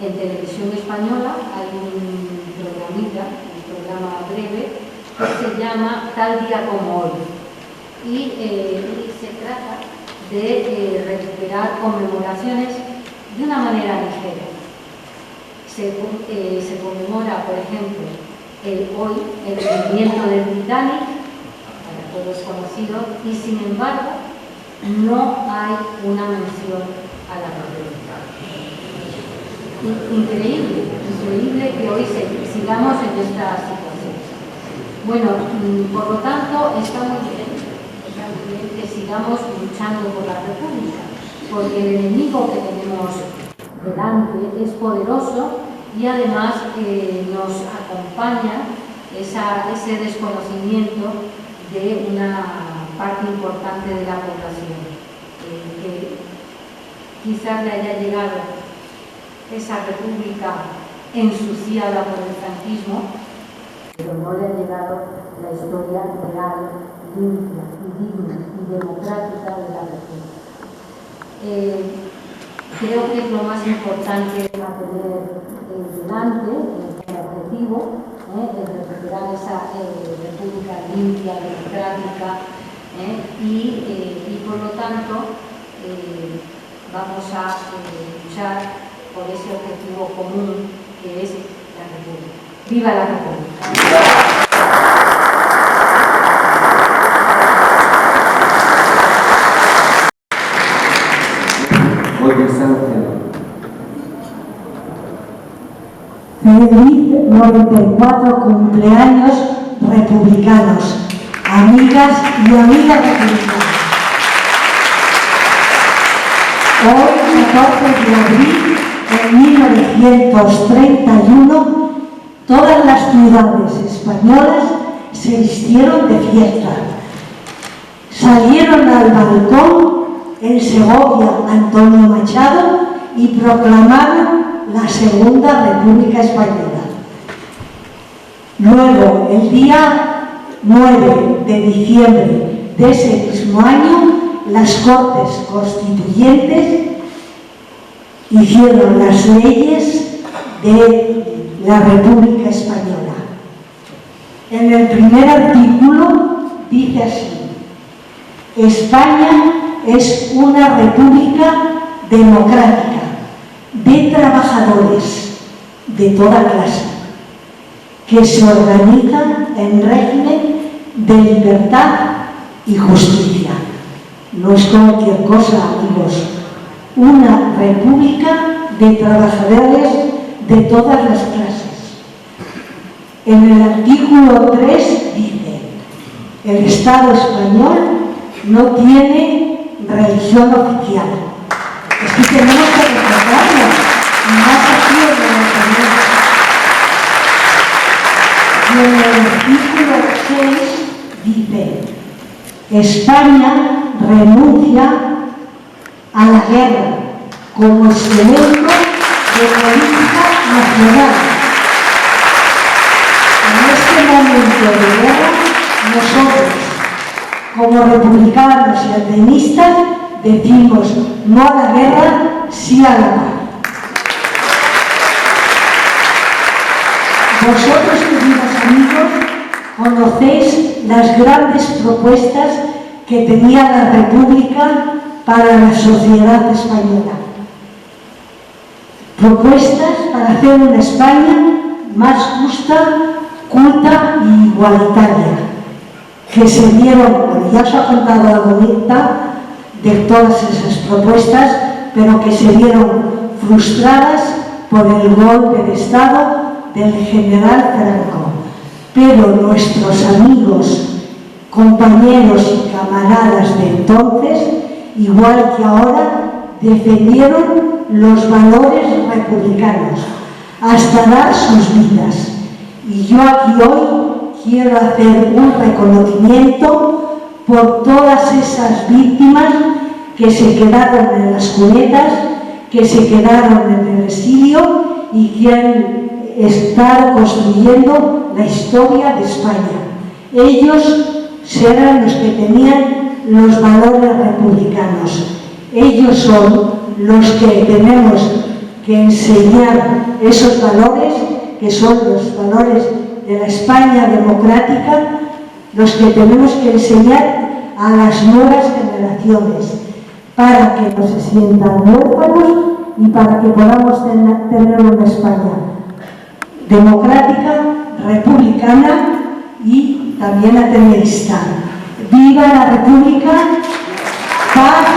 En Televisión Española hay un programa breve, que se llama Tal día como hoy. Y se trata de recuperar conmemoraciones de una manera ligera. Se conmemora, por ejemplo, hoy el hundimiento del Titanic, para todos conocidos, y sin embargo no hay una mención a la República. Increíble que hoy sigamos en esta situación. Bueno, por lo tanto, está muy bien que sigamos luchando por la República, porque el enemigo que tenemos delante es poderoso y además nos acompaña ese desconocimiento de una parte importante de la población, que quizás le haya llegado esa República ensuciada por el franquismo, pero no le ha llegado la historia real, limpia y digna y democrática de la República. Creo que es lo más importante a tener delante, el objetivo, el recuperar esa República limpia, democrática, y por lo tanto vamos a luchar por ese objetivo común que es la República. ¡Viva la República! Feliz 94 cumpleaños republicanos, amigas y amigas republicanas. Hoy, 14 de abril de 1931, todas las ciudades españolas se vistieron de fiesta. Salieron al balcón en Segovia Antonio Machado y proclamaron la Segunda República Española. Luego, el día 9 de diciembre de ese mismo año, las Cortes Constituyentes hicieron las leyes de la República Española. En el primer artículo dice así: España es una república democrática, de trabajadores de toda clase, que se organiza en régimen de libertad y justicia. No es cualquier cosa, amigos. Una república de trabajadores de todas las clases. En el artículo 3 dice: el Estado español no tiene religión oficial. Es que tenemos que recordarlo, más aquí en el Congreso. Y en el artículo 6 dice: España renuncia a la guerra como instrumento de política nacional. En este momento de guerra, nosotros, como republicanos y ateístas, decimos no a la guerra, sí a la paz. Vosotros, queridos amigos, conocéis las grandes propuestas que tenía la República para la sociedad española. Propuestas para hacer una España más justa, culta y igualitaria, que se dieron, bueno, ya os ha contado la bonita de todas esas propuestas, pero que se vieron frustradas por el golpe de Estado del general Franco. Pero nuestros amigos, compañeros y camaradas de entonces, igual que ahora, defendieron los valores republicanos hasta dar sus vidas. Y yo aquí hoy quiero hacer un reconocimiento por todas esas víctimas que se quedaron en las cunetas, que se quedaron en el exilio y que han estado construyendo la historia de España. Ellos serán los que tenían los valores republicanos. Ellos son los que tenemos que enseñar esos valores, que son los valores de la España democrática, los que tenemos que enseñar a las nuevas generaciones, para que no se sientan huérfanos y para que podamos tener una España democrática, republicana y también ateísta. ¡Viva la República! ¡Paz,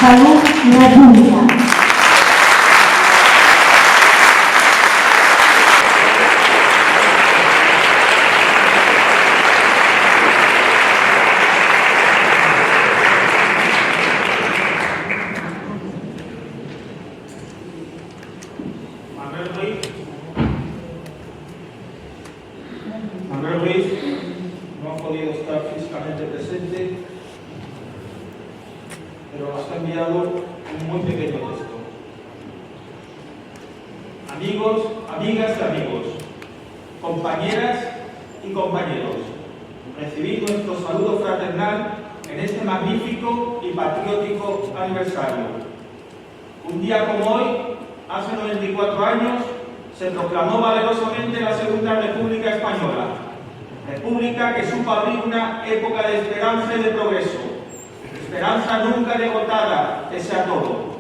salud y república! Manuel Ruiz no ha podido estar físicamente presente, pero nos ha enviado un muy pequeño texto. Amigos, amigas y amigos, compañeras y compañeros, recibid nuestro saludo fraternal en este magnífico y patriótico aniversario. Un día como hoy, hace 94 años, se proclamó valerosamente la Segunda República Española, república que supo abrir una época de esperanza y de progreso, esperanza nunca derrotada pese a todo,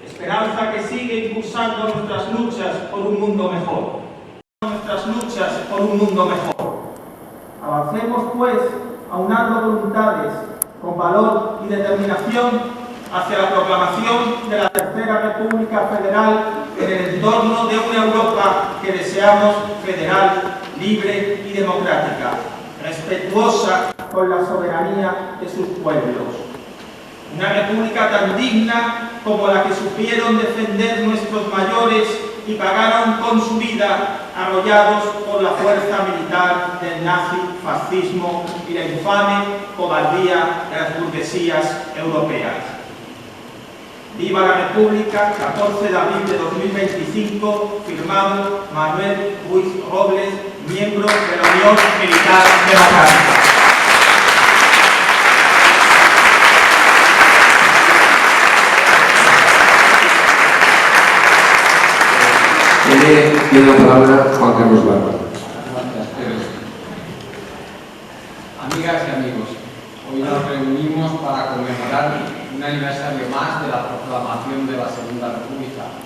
esperanza que sigue impulsando nuestras luchas por un mundo mejor. Avancemos pues, aunando voluntades con valor y determinación hacia la proclamación de la Tercera República Federal en el entorno de una Europa que deseamos federal, libre y democrática, respetuosa con la soberanía de sus pueblos. Una república tan digna como la que supieron defender nuestros mayores y pagaron con su vida, arrollados por la fuerza militar del nazifascismo y la infame cobardía de las burguesías europeas. Viva la República, 14 de abril de 2025, firmado Manuel Ruiz Robles, miembro de la Unión Militar Democrática. Tiene la palabra Juan Carlos Barba. Amigas y amigos, Hoy nos reunimos para conmemorar un aniversario más de la proclamación de la Segunda República,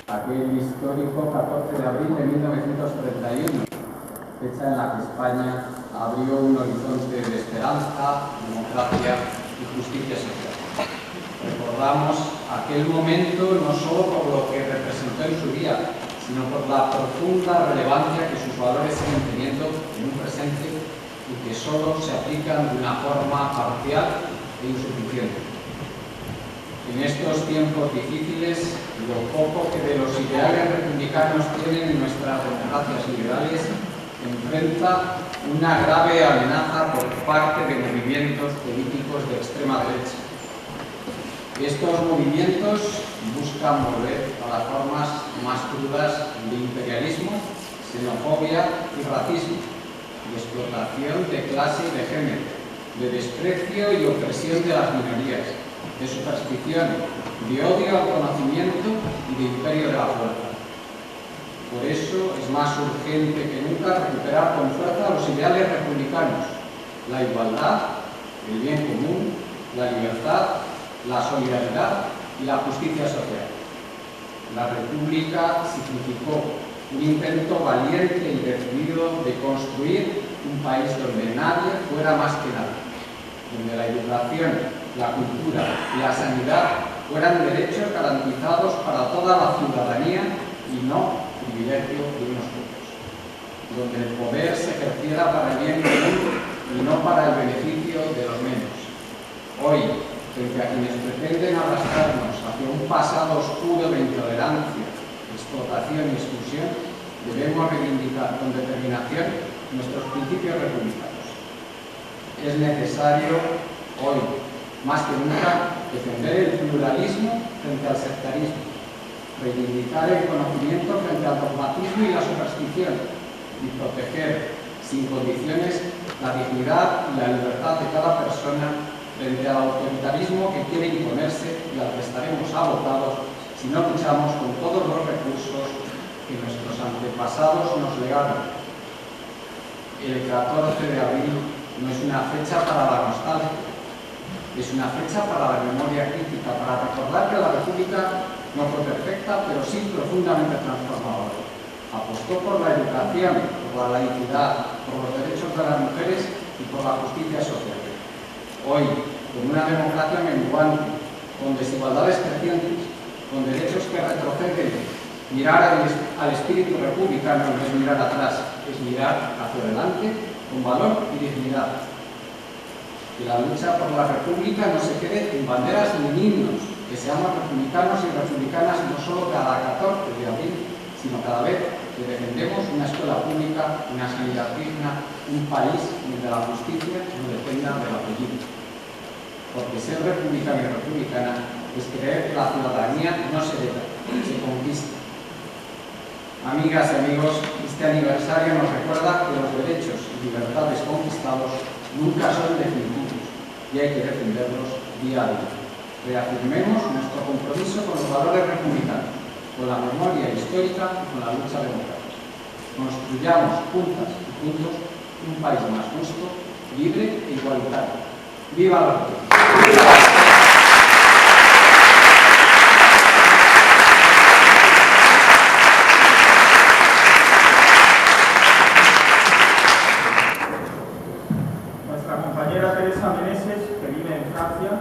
aquel histórico 14 de abril de 1931, fecha en la que España abrió un horizonte de esperanza, democracia y justicia social. Recordamos aquel momento no solo por lo que representó en su día, sino por la profunda relevancia que sus valores siguen teniendo en un presente y que solo se aplican de una forma parcial e insuficiente. En estos tiempos difíciles, lo poco que de los ideales republicanos tienen nuestras democracias liberales enfrenta una grave amenaza por parte de movimientos políticos de extrema derecha. Estos movimientos buscan volver a las formas más crudas de imperialismo, xenofobia y racismo, de explotación de clase y de género, de desprecio y opresión de las minorías, de superstición, de odio al conocimiento y de imperio de la fuerza. Por eso es más urgente que nunca recuperar con fuerza los ideales republicanos: la igualdad, el bien común, la libertad, la solidaridad y la justicia social. La República significó un intento valiente y decidido de construir un país donde nadie fuera más que nadie, donde la educación, la cultura y la sanidad fueran derechos garantizados para toda la ciudadanía y no privilegio de unos pocos, donde el poder se ejerciera para el bien común y no para el beneficio de los menos. Hoy, frente a quienes pretenden arrastrarnos hacia un pasado oscuro de intolerancia, explotación y exclusión, debemos reivindicar con determinación nuestros principios republicanos. Es necesario hoy, más que nunca, defender el pluralismo frente al sectarismo, reivindicar el conocimiento frente al dogmatismo y la superstición y proteger sin condiciones la dignidad y la libertad de cada persona frente al autoritarismo que quiere imponerse y al que estaremos agotados si no luchamos con todos los recursos que nuestros antepasados nos legaron. El 14 de abril no es una fecha para la nostalgia, es una fecha para la memoria crítica, para recordar que la República no fue perfecta, pero sí profundamente transformadora. Apostó por la educación, por la laicidad, por los derechos de las mujeres y por la justicia social. Hoy, con una democracia menguante, con desigualdades crecientes, con derechos que retroceden, mirar al espíritu republicano no es mirar atrás, es mirar hacia adelante con valor y dignidad. Que la lucha por la República no se quede en banderas ni en himnos, que seamos republicanos y republicanas no solo cada 14 de abril, sino cada vez que defendemos una escuela pública, una sanidad digna, un país donde la justicia no dependa del apellido. Porque ser republicano y republicana es creer que la ciudadanía no se hereda, se conquista. Amigas y amigos, este aniversario nos recuerda que los derechos y libertades conquistados nunca son definitivos y hay que defenderlos día a día. Reafirmemos nuestro compromiso con los valores republicanos, con la memoria histórica y con la lucha democrática. Construyamos juntas y juntos un país más justo, libre e igualitario. ¡Viva la República! Nuestra compañera Teresa Meneses, que vive en Francia,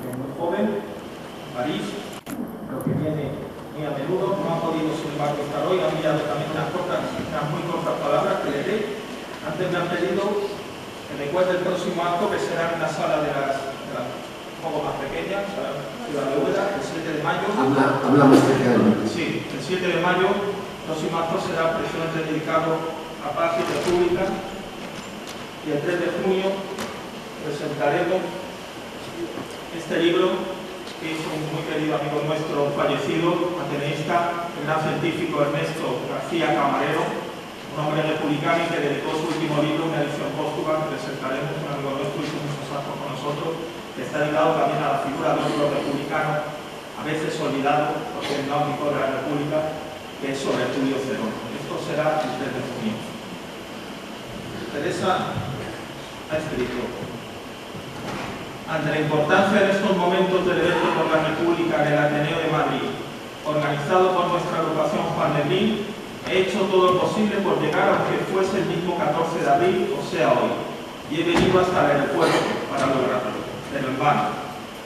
que es muy joven, en París, pero que viene muy a menudo, no ha podido sin embargo estar hoy, ha enviado también unas muy cortas palabras que leeré. Antes me han pedido que recuerde el próximo acto, que será en la sala de las un poco más pequeña, Ciudad de Úbeda, el 7 de mayo. Habla más cerca. Sí, el 7 de mayo, el próximo acto será precisamente dedicado a paz y república. Y el 3 de junio presentaremos este libro que hizo un muy querido amigo nuestro fallecido, ateneísta, el gran científico Ernesto García Camarero, un hombre republicano y que dedicó su último libro, una edición póstuma que presentaremos, un amigo nuestro hizo muchos actos con nosotros, que está dedicado también a la figura de otro republicano, a veces olvidado, porque es náutico de la República, que es sobre Julio Cerón. Esto será el 3 de junio. Teresa ha escrito: Ante la importancia en estos momentos del evento por la República en el Ateneo de Madrid, organizado por nuestra agrupación Juan Negrín, he hecho todo lo posible por llegar aunque fuese el mismo 14 de abril, o sea hoy, y he venido hasta el aeropuerto para lograrlo, pero en vano.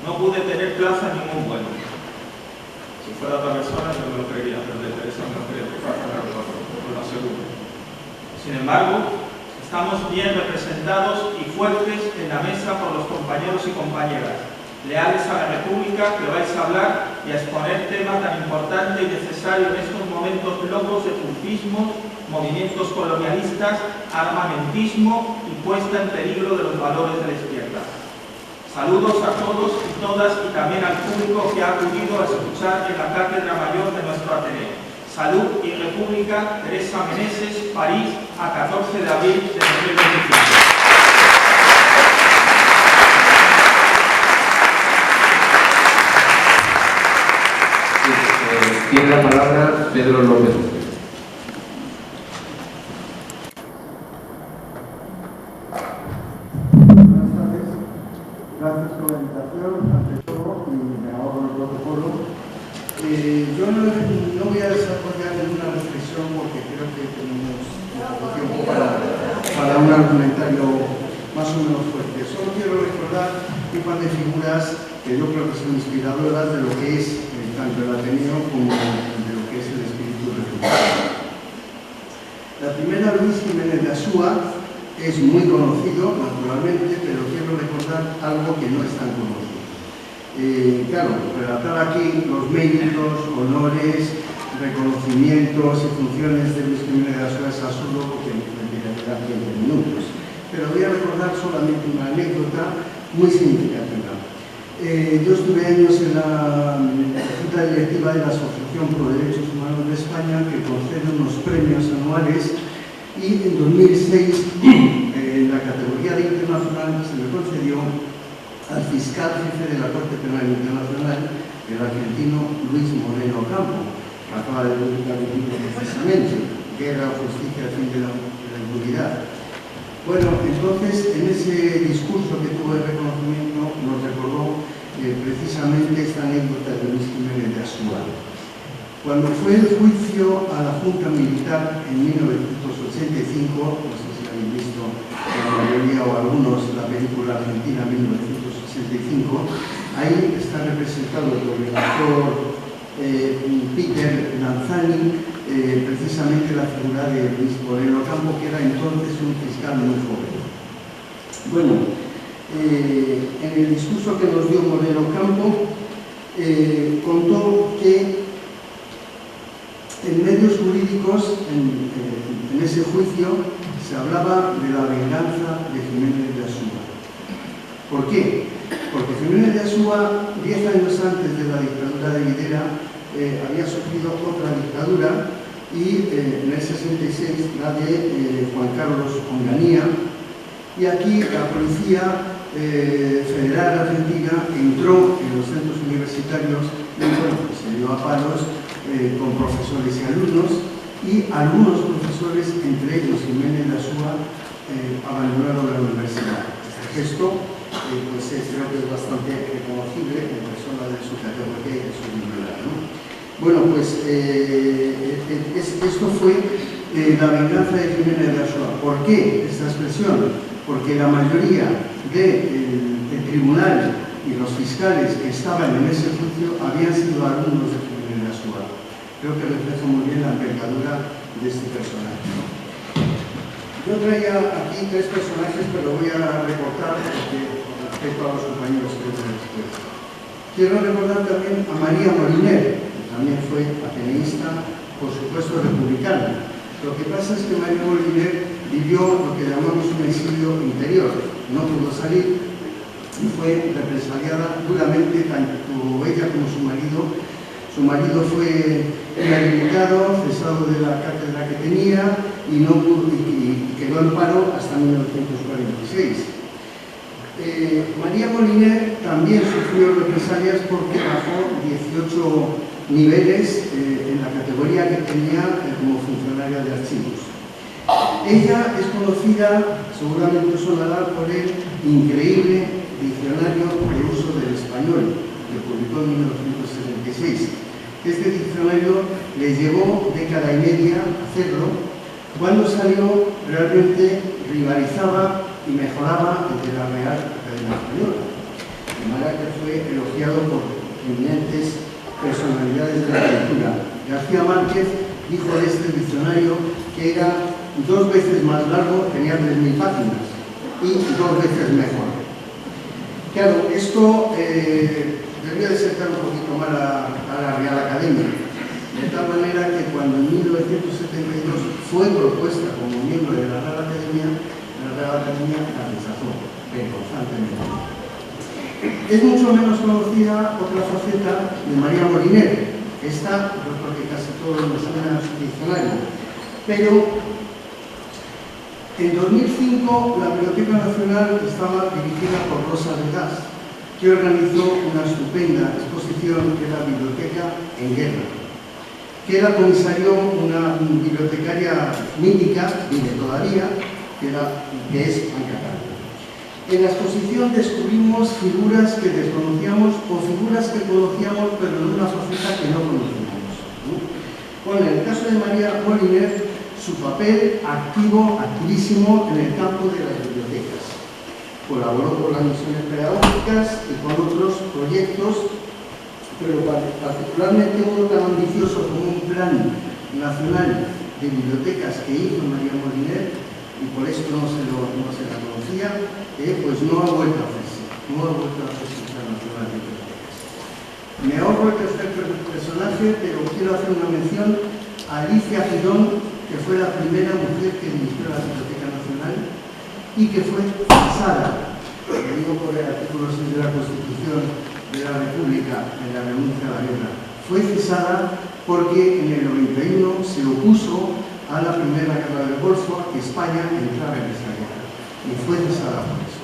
No pude tener plaza en ningún vuelo. Si fuera otra persona yo me lo creería, pero de Teresa no creo que pase el aeropuerto, lo aseguro. Sin embargo, estamos bien representados y fuertes en la mesa por los compañeros y compañeras, leales a la República, que vais a hablar y a exponer tema tan importante y necesario en estos momentos locos de triunfismo, movimientos colonialistas, armamentismo y puesta en peligro de los valores de la izquierda. Saludos a todos y todas y también al público que ha acudido a escuchar en la Cátedra Mayor de nuestro Ateneo. Salud y República, Teresa Meneses, París, a 14 de abril de 2025. Tiene la palabra Pedro López. Buenas tardes. Gracias por la invitación, ante todo, y me ahorro el protocolo. Yo no voy a desarrollar ninguna reflexión porque creo que tenemos tiempo para un argumentario más o menos fuerte. Solo quiero recordar un par de figuras que yo creo que son inspiradoras de lo que es tanto el Ateneo como de lo que es el espíritu republicano. La primera, Luis Jiménez de Asúa, es muy conocido, naturalmente, pero quiero recordar algo que no es tan conocido. Claro, relatar aquí los méritos, honores, reconocimientos y funciones de Luis Jiménez de Asúa es absurdo porque me tendría 15 minutos. Pero voy a recordar solamente una anécdota muy significativa. Yo estuve años en la Junta Directiva de la Asociación Pro Derechos Humanos de España, que concede unos premios anuales, y en 2006, en la categoría de internacional, se me concedió al fiscal jefe de la Corte Penal Internacional, el argentino Luis Moreno Ocampo, que acaba de publicar un libro precisamente, Guerra, Justicia, Fin de la Impunidad. Bueno, entonces, en ese discurso que tuvo de reconocimiento, nos recordó precisamente esta anécdota de Luis Jiménez de Asúa. Cuando fue el juicio a la Junta Militar en 1985, no sé si habéis visto la mayoría o algunos la película argentina 1985, ahí está representado el gobernador Peter Lanzani, precisamente la figura de Luis Moreno Ocampo, que era entonces un fiscal muy joven. Bueno, en el discurso que nos dio Moreno Ocampo, contó que en medios jurídicos, en ese juicio, se hablaba de la venganza de Jiménez de Asúa. ¿Por qué? Porque Jiménez de Asúa, 10 años antes de la dictadura de Videla, había sufrido otra dictadura y en el 66 la de Juan Carlos Onganía, y aquí la policía federal argentina entró en los centros universitarios y bueno, se dio a palos con profesores y alumnos, y algunos profesores, entre ellos Jiménez de Asúa, abandonaron la universidad. Este gesto pues, creo que es bastante reconocible en persona de su categoría y de su nivel, ¿no? Bueno, pues esto fue la venganza de Jiménez de Asúa. ¿Por qué esta expresión? Porque la mayoría del tribunal y los fiscales que estaban en ese juicio habían sido alumnos de Jiménez de Asúa. Creo que refleja muy bien la envergadura de este personaje, ¿no? Yo traía aquí 3 personajes, pero voy a recortar porque con respecto a los compañeros que tengo después. Quiero recordar también a María Moliner, que también fue ateneísta, por supuesto republicana. Lo que pasa es que María Moliner vivió lo que llamamos un exilio interior. No pudo salir y fue represaliada duramente, tanto ella como su marido. Su marido fue inhabilitado, cesado de la cátedra que tenía y quedó en paro hasta 1946. María Moliner también sufrió represalias porque bajó 18 niveles en la categoría que tenía como funcionaria de archivos. Ella es conocida, seguramente sonará, por el increíble Diccionario de Uso del Español, que publicó en 1976. Este diccionario le llevó década y media hacerlo. Cuando salió, realmente rivalizaba y mejoraba el de la Real Academia Española, de manera que fue elogiado por eminentes personalidades de la cultura. García Márquez dijo de este diccionario que era 2 veces más largo, tenía 3.000 páginas, y 2 veces mejor. Claro, esto debería de sentar un poquito mal a la Real Academia, de tal manera que cuando en 1972 fue propuesta como miembro de la Real Academia la rechazó constantemente. Es mucho menos conocida otra faceta de María Moliner. Esta, pues porque casi todos nos suena a su diccionario. Pero en 2005 la Biblioteca Nacional estaba dirigida por Rosa Regás, que organizó una estupenda exposición que era Biblioteca en Guerra, que era comisarió una bibliotecaria mítica, vive todavía, que es Blanca Carmen. En la exposición descubrimos figuras que desconocíamos o figuras que conocíamos pero en una faceta que no conocíamos, ¿no? Bueno, en el caso de María Moliner, su papel activísimo en el campo de las bibliotecas. Colaboró con las misiones pedagógicas y con otros proyectos, pero particularmente uno tan ambicioso como un plan nacional de bibliotecas que hizo María Moliner, y por esto no se la conocía, pues no ha vuelto a hacerse, no ha vuelto a hacerse el Plan Nacional de Bibliotecas. Me ahorro el tercer personaje, pero quiero hacer una mención a Alicia Girón, que fue la primera mujer que dirigió la Biblioteca Nacional y que fue cesada, lo digo por el artículo 6 de la Constitución de la República, en la renuncia a la guerra. Fue cesada porque en el 91 se opuso a la primera guerra del Golfo, a que España entrara en esa guerra, y fue cesada por eso.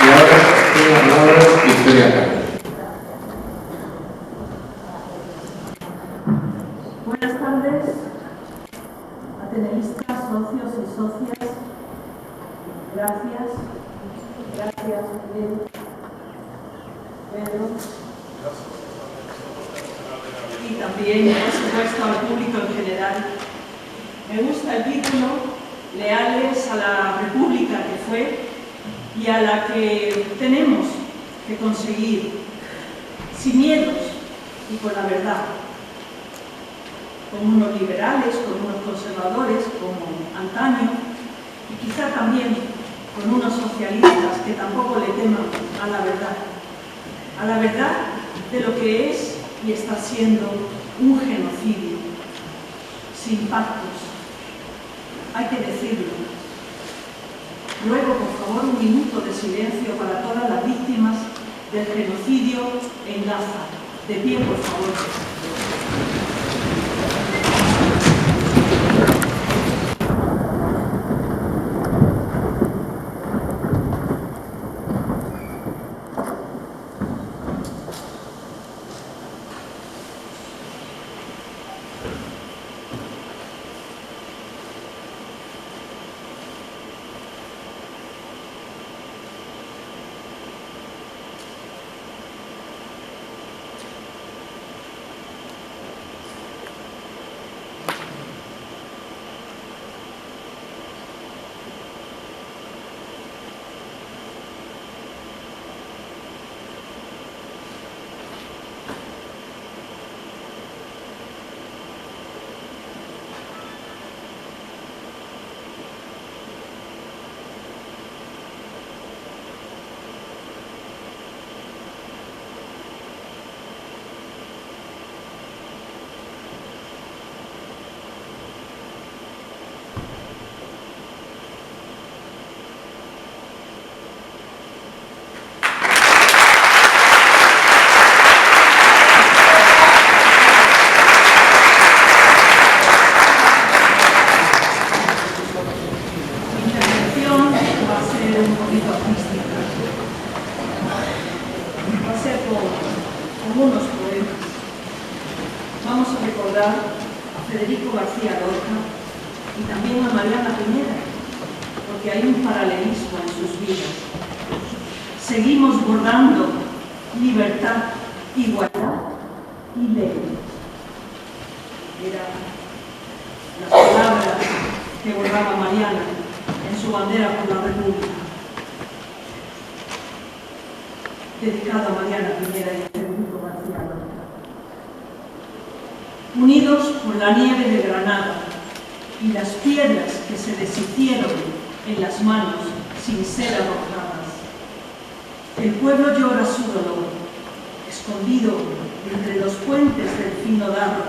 Y ahora tiene la palabra Victoria Carmen. Buenas tardes, ateneístas, socios y socias. Gracias, Pedro. Y también, por supuesto, al público en general. Me gusta el título, Leales a la República que fue y a la que tenemos que conseguir, sin miedos y con la verdad. Con unos liberales, con unos conservadores, como antaño, y quizá también con unos socialistas que tampoco le teman a la verdad de lo que es y está siendo un genocidio, sin pactos, hay que decirlo. Luego, por favor, un minuto de silencio para todas las víctimas del genocidio en Gaza. De pie, por favor. algunos poemas. Vamos a recordar a Federico García Lorca y también a Mariana Piñera, porque hay un paralelismo en sus vidas. Seguimos bordando libertad, igualdad y ley. Eran las palabras que bordaba Mariana en su bandera por la República. Dedicado a Mariana Piñera y a Federico García Lorca. Unidos por la nieve de Granada y las piedras que se deshicieron en las manos sin ser arrojadas, el pueblo llora su dolor, escondido entre los puentes del fino darro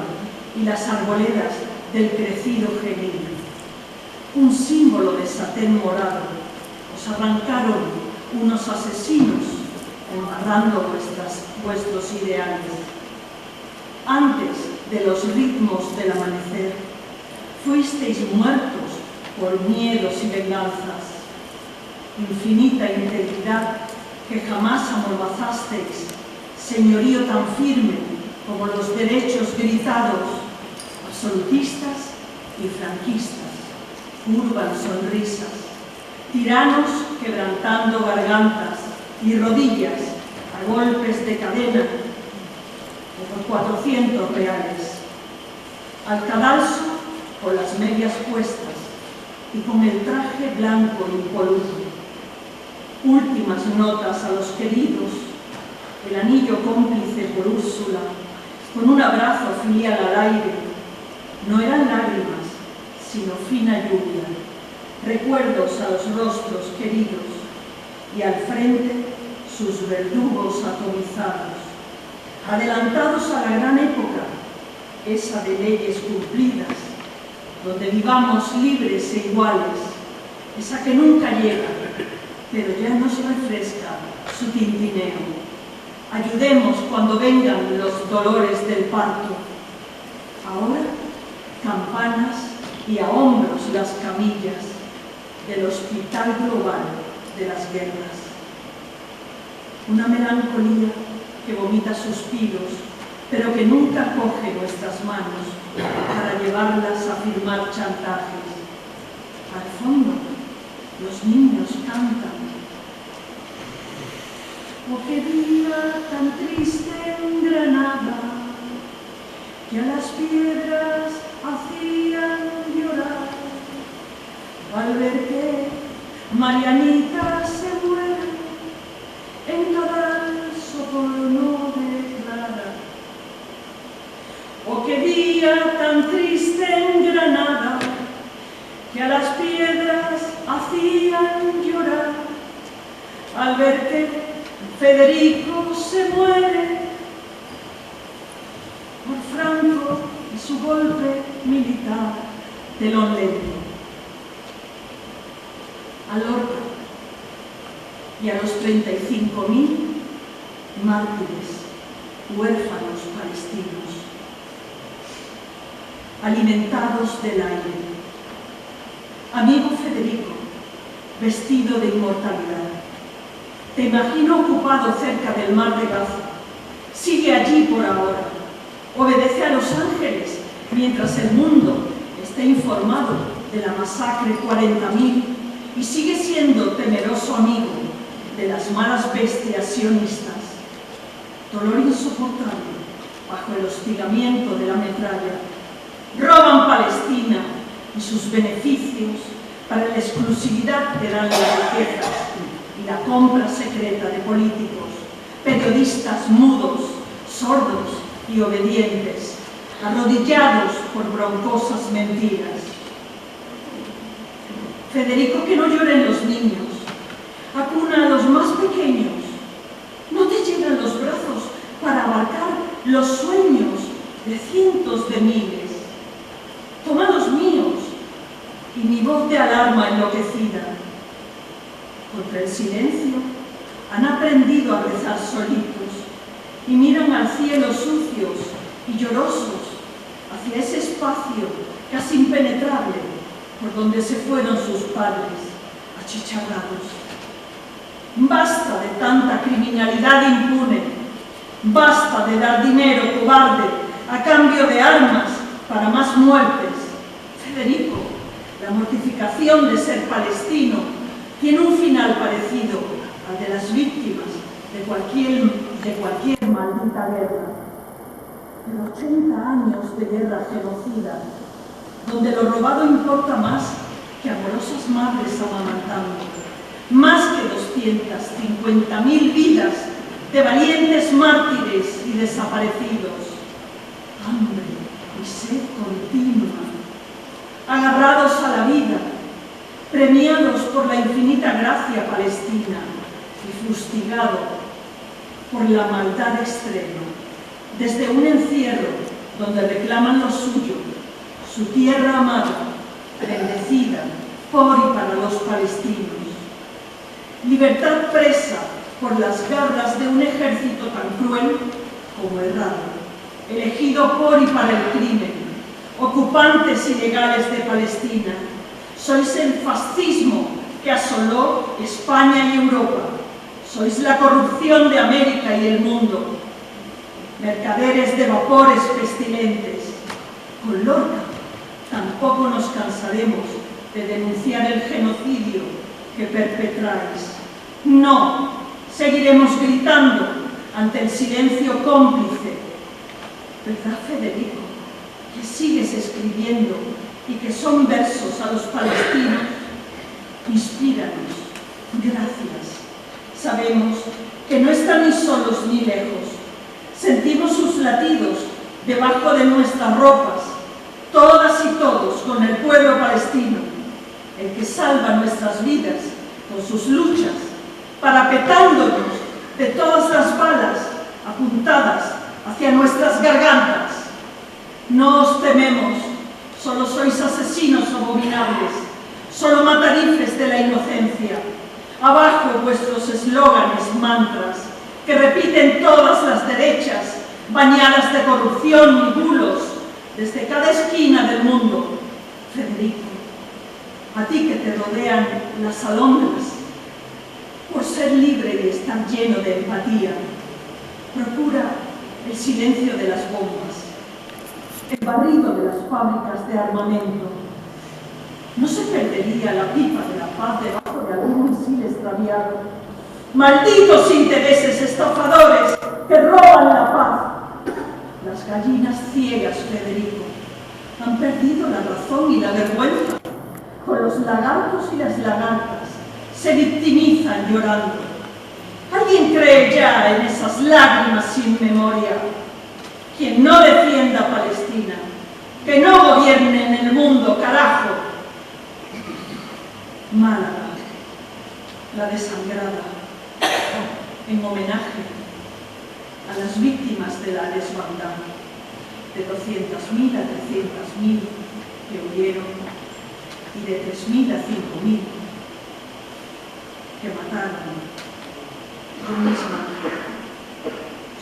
y las arboledas del crecido genil. Un símbolo de satén morado os arrancaron unos asesinos embarrando vuestros ideales. Antes de los ritmos del amanecer, fuisteis muertos por miedos y venganzas. Infinita integridad que jamás amordazasteis, señorío tan firme como los derechos gritados, absolutistas y franquistas, curvan sonrisas, tiranos quebrantando gargantas y rodillas a golpes de cadena o por 400 reales. Al cadalso con las medias puestas y con el traje blanco impoluto. Últimas notas a los queridos, el anillo cómplice por Úrsula, con un abrazo filial al aire. No eran lágrimas, sino fina lluvia, recuerdos a los rostros queridos y al frente sus verdugos atomizados, adelantados a la gran época, esa de leyes cumplidas, donde vivamos libres e iguales, esa que nunca llega, pero ya nos refresca su tintineo. Ayudemos cuando vengan los dolores del parto. Ahora, campanas y a hombros las camillas del hospital global de las guerras. Una melancolía que vomita suspiros, pero que nunca coge nuestras manos para llevarlas a firmar chantajes. Al fondo, los niños cantan. Oh, qué día tan triste en Granada, que a las piedras hacían llorar, al ver que Marianita se muere en cadalso por no declarar. Oh, qué día tan triste en Granada, que a las piedras hacían llorar, al ver que Federico se muere por Franco y su golpe militar, telón lento. A Lorca y a los 35.000 mártires, huérfanos palestinos, alimentados del aire. Amigo Federico, vestido de inmortalidad, te imagino ocupado cerca del mar de Gaza. Sigue allí por ahora. Obedece a los ángeles mientras el mundo esté informado de la masacre 40.000 y sigue siendo temeroso amigo de las malas bestias sionistas. Dolor insoportable bajo el hostigamiento de la metralla. Roban Palestina y sus beneficios para la exclusividad que dan las riquezas y la compra secreta de políticos, periodistas mudos, sordos y obedientes, arrodillados por broncosas mentiras. Federico, que no lloren los niños, acuna a los más pequeños, no te llegan los brazos para abarcar los sueños de cientos de miles. Toma los míos y mi voz de alarma enloquecida. Contra el silencio han aprendido a rezar solitos y miran al cielo sucios y llorosos hacia ese espacio casi impenetrable por donde se fueron sus padres, achicharrados. Basta de tanta criminalidad impune. Basta de dar dinero cobarde a cambio de armas para más muertes. Federico, la mortificación de ser palestino tiene un final parecido al de las víctimas de cualquier maldita guerra. En 80 años de guerra genocida, donde lo robado importa más que amorosas madres amamantando, más que 250.000 vidas de valientes mártires y desaparecidos, hambre y sed continua, agarrados a la vida, premiados por la infinita gracia palestina y fustigados por la maldad extrema, desde un encierro donde reclaman lo suyo, su tierra amada, bendecida por y para los palestinos. Libertad presa por las garras de un ejército tan cruel como errado, elegido por y para el crimen, ocupantes ilegales de Palestina. Sois el fascismo que asoló España y Europa. Sois la corrupción de América y el mundo. Mercaderes de vapores pestilentes. Con Lorca tampoco nos cansaremos de denunciar el genocidio que perpetráis. No, seguiremos gritando ante el silencio cómplice. ¿Verdad, Federico, que sigues escribiendo y que son versos a los palestinos? Inspíranos. Gracias. Sabemos que no están ni solos ni lejos. Sentimos sus latidos debajo de nuestras ropas, todas y todos con el pueblo palestino, el que salva nuestras vidas con sus luchas, parapetándonos de todas las balas apuntadas hacia nuestras gargantas. No os tememos, solo sois asesinos abominables, solo matarifes de la inocencia. Abajo vuestros eslóganes, mantras, que repiten todas las derechas, bañadas de corrupción y bulos, desde cada esquina del mundo. Federico, a ti que te rodean las alondras, por ser libre y estar lleno de empatía, procura el silencio de las bombas, el barrido de las fábricas de armamento. ¿No se perdería la pipa de la paz debajo de algún misil extraviado? ¡Malditos intereses estafadores que roban la paz! Las gallinas ciegas, Federico, han perdido la razón y la vergüenza. Con los lagartos y las lagartas se victimizan llorando. ¿Alguien cree ya en esas lágrimas sin memoria? Quien no defienda a Palestina, que no gobierne en el mundo, carajo. Málaga, la desangrada, en homenaje a las víctimas de la desbandada, de 200.000 a 300.000 que huyeron y de 3.000 a 5.000 que mataron. Yo misma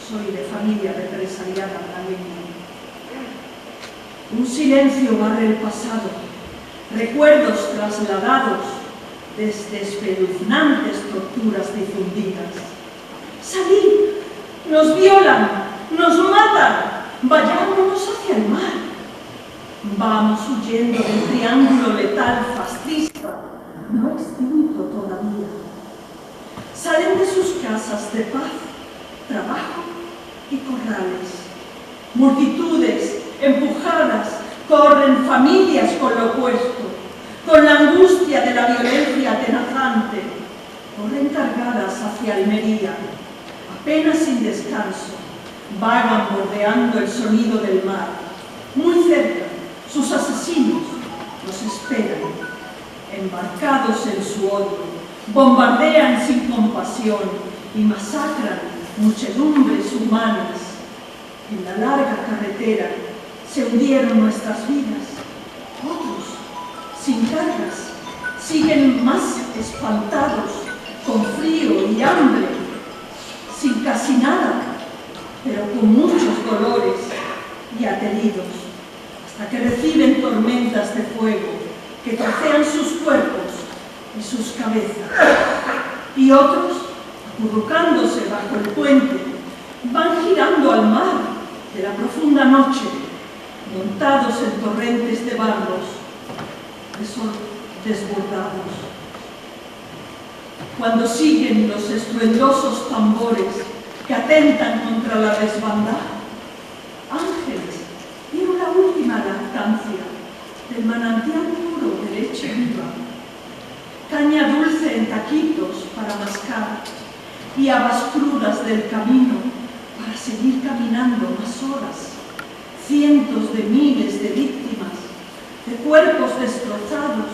soy de familia represaliada malagueña. Un silencio barre el pasado, recuerdos trasladados desde espeluznantes torturas difundidas. ¡Salid! ¡Nos violan! ¡Nos matan! ¡Vayámonos hacia el mar! Vamos huyendo del triángulo letal fascista, no extinto todavía. Salen de sus casas de paz, trabajo y corrales. Multitudes empujadas corren familias con lo opuesto, con la angustia de la violencia atenazante, corren cargadas hacia Almería, apenas sin descanso, vagan bordeando el sonido del mar. Muy cerca, sus asesinos los esperan, embarcados en su odio, bombardean sin compasión y masacran muchedumbres humanas. En la larga carretera se hundieron nuestras vidas. Otros, sin cargas, siguen más espantados, con frío y hambre, sin casi nada, pero con muchos dolores y ateridos, hasta que reciben tormentas de fuego que trocean sus cuerpos y sus cabezas. Y otros, acurrucándose bajo el puente, van girando al mar de la profunda noche, montados en torrentes de barros desbordados. Cuando siguen los estruendosos tambores que atentan contra la desbandada, ángeles dieron la última lactancia del manantial puro de leche viva, caña dulce en taquitos para mascar y habas crudas del camino para seguir caminando más horas, cientos de miles de víctimas, de cuerpos destrozados,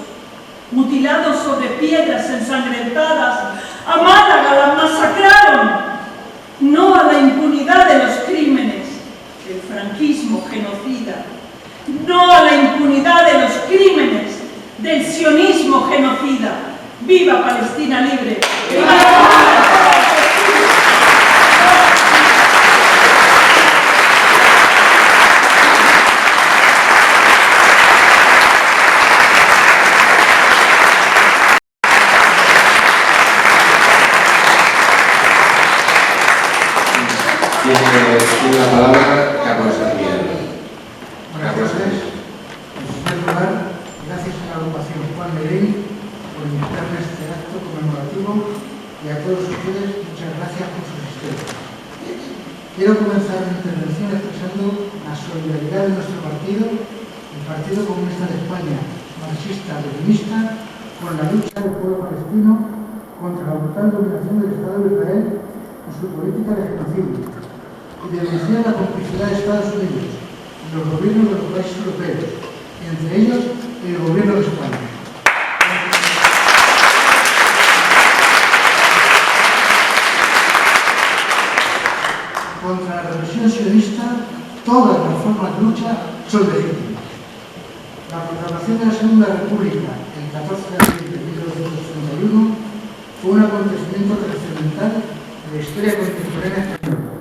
mutilados sobre piedras ensangrentadas. A Málaga la masacraron, no a la impunidad de los crímenes del franquismo genocida, no a la impunidad de los crímenes del sionismo genocida. ¡Viva Palestina libre! ¡Viva! Tiene la palabra Carlos Armiel. Buenas tardes. En primer lugar, gracias a la agrupación Juan de León por invitarme a este acto conmemorativo y a todos ustedes muchas gracias por su asistencia. Quiero comenzar mi intervención expresando la solidaridad de nuestro partido, el Partido Comunista de España, marxista-leninista, con la lucha del pueblo palestino contra la brutal dominación del Estado de Israel y su política de genocidio, y denunciar la complicidad de Estados Unidos y los gobiernos de los países europeos, y entre ellos el gobierno de España. Contra la represión sionista, todas las formas de lucha son legítimas. La proclamación de la Segunda República el 14 de abril de 1931 fue un acontecimiento trascendental de la historia contemporánea española.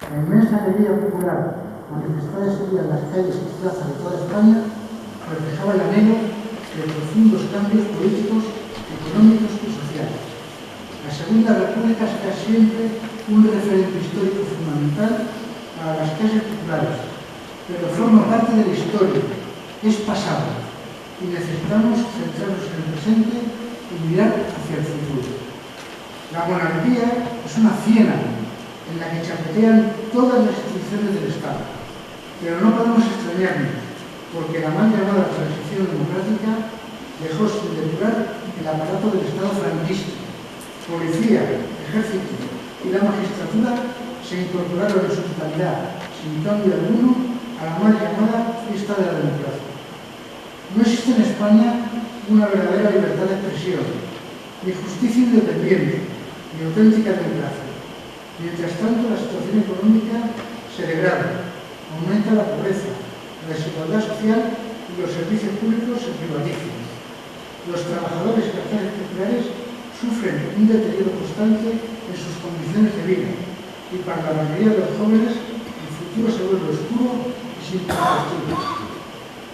La inmensa alegría popular manifestada ese día en las calles y plazas de toda España reflejaba el anhelo de profundos cambios políticos, económicos y sociales. La Segunda República será siempre un referente histórico fundamental para las clases populares, pero forma parte de la historia, es pasado, y necesitamos centrarnos en el presente y mirar hacia el futuro. La monarquía es una ciénaga en la que chapetean todas las instituciones del Estado. Pero no podemos extrañarnos, porque la mal llamada transición democrática dejó sin depurar el aparato del Estado franquista. Policía, ejército y la magistratura se incorporaron en su totalidad, sin cambio alguno, a la mal llamada fiesta de la democracia. No existe en España una verdadera libertad de expresión, ni justicia independiente, ni auténtica democracia. Mientras tanto, la situación económica se degrada, aumenta la pobreza, la desigualdad social y los servicios públicos se privatizan. Los trabajadores y las clases populares sufren un deterioro constante en sus condiciones de vida y para la mayoría de los jóvenes el futuro se vuelve oscuro y sin perspectivas.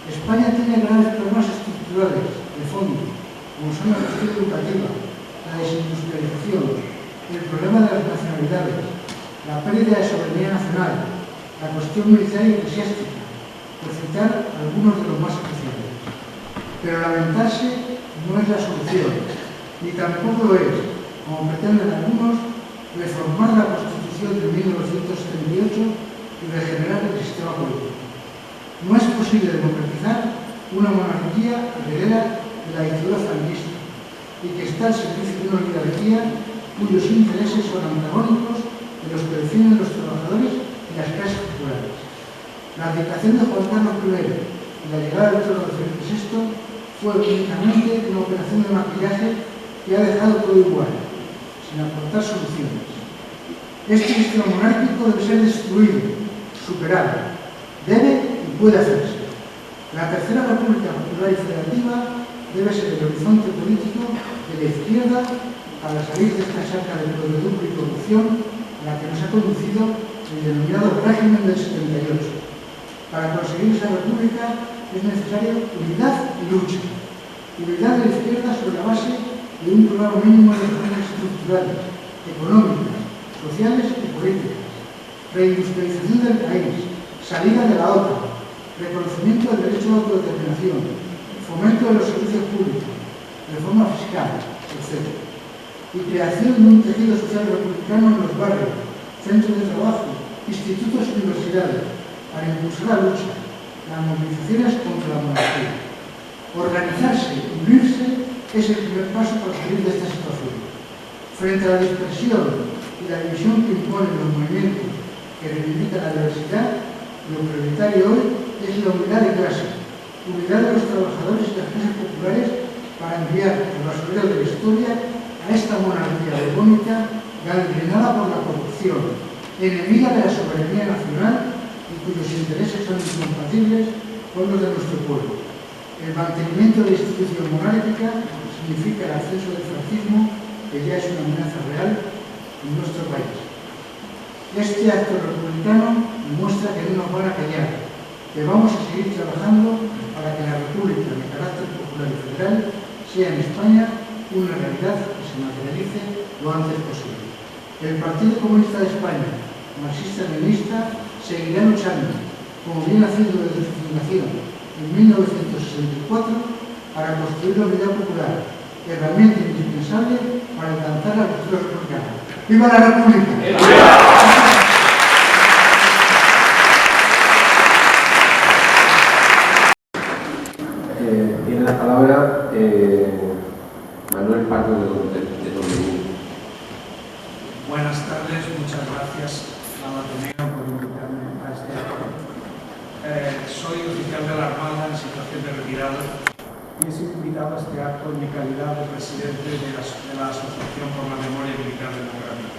España tiene graves problemas estructurales de fondo, como son la cuestión educativa, la desindustrialización, el problema de las nacionalidades, la pérdida de soberanía nacional, la cuestión militar y eclesiástica, por citar algunos de los más especiales. Pero lamentarse no es la solución, ni tampoco lo es, como pretenden algunos, reformar la Constitución de 1978 y regenerar el sistema político. No es posible democratizar una monarquía heredera de la dictadura franquista y que está al servicio de una oligarquía cuyos intereses son antagónicos de los que defienden los trabajadores y las clases populares. La abdicación de Juan Carlos I y la llegada del trono de Felipe VI fue únicamente una operación de maquillaje que ha dejado todo igual, sin aportar soluciones. Este sistema monárquico debe ser destruido, superado, debe y puede hacerse. La Tercera República Popular y Federativa debe ser el horizonte político de la izquierda para salir de esta charca de podredumbre y corrupción a la que nos ha conducido el denominado régimen del 78. Para conseguir esa república es necesaria unidad y lucha. Unidad de la izquierda sobre la base de un programa mínimo de reformas estructurales, económicas, sociales y políticas. reindustrialización del país, salida de la OTAN, reconocimiento del derecho a la autodeterminación, fomento de los servicios públicos, reforma fiscal, etc. Y creación de un tejido social republicano en los barrios, centros de trabajo, institutos y universidades, para impulsar la lucha, las movilizaciones contra la monarquía. Organizarse y unirse es el primer paso para salir de esta situación. Frente a la dispersión y la división que imponen los movimientos que reivindican la diversidad, lo prioritario hoy es la unidad de clase, unidad de los trabajadores y las clases populares para enviar el basurero de la historia a esta monarquía borbónica gangrenada por la corrupción, enemiga de la soberanía nacional y cuyos intereses son incompatibles con los de nuestro pueblo. El mantenimiento de la institución monárquica significa el ascenso del fascismo, que ya es una amenaza real en nuestro país. Este acto republicano demuestra que no nos van a callar, que vamos a seguir trabajando para que la República de carácter popular y federal sea en España una realidad que se materialice lo antes posible. El Partido Comunista de España, marxista-leninista, seguirá luchando, como viene haciendo desde su fundación en 1964, para construir la unidad popular, herramienta indispensable para alcanzar la cultura republicana. ¡Viva la República! Tiene la palabra Manuel Pardo de W. Buenas tardes, muchas gracias a la Ateneo por invitarme a este acto. Soy oficial de la Armada en situación de retirada y he sido invitado a este acto en mi calidad de presidente de la Asociación por la Memoria Militar Democrática.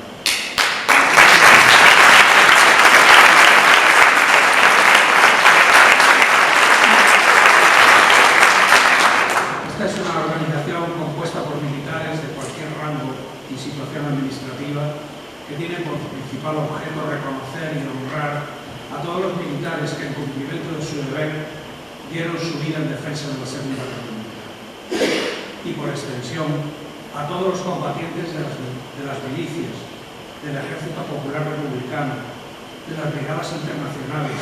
Esta es una organización compuesta por militares de cualquier rango y situación administrativa que tiene por principal objeto reconocer y honrar a todos los militares que en cumplimiento de su deber dieron su vida en defensa de la Segunda República. Y por extensión, a todos los combatientes de las milicias, del Ejército Popular Republicano, de las brigadas internacionales,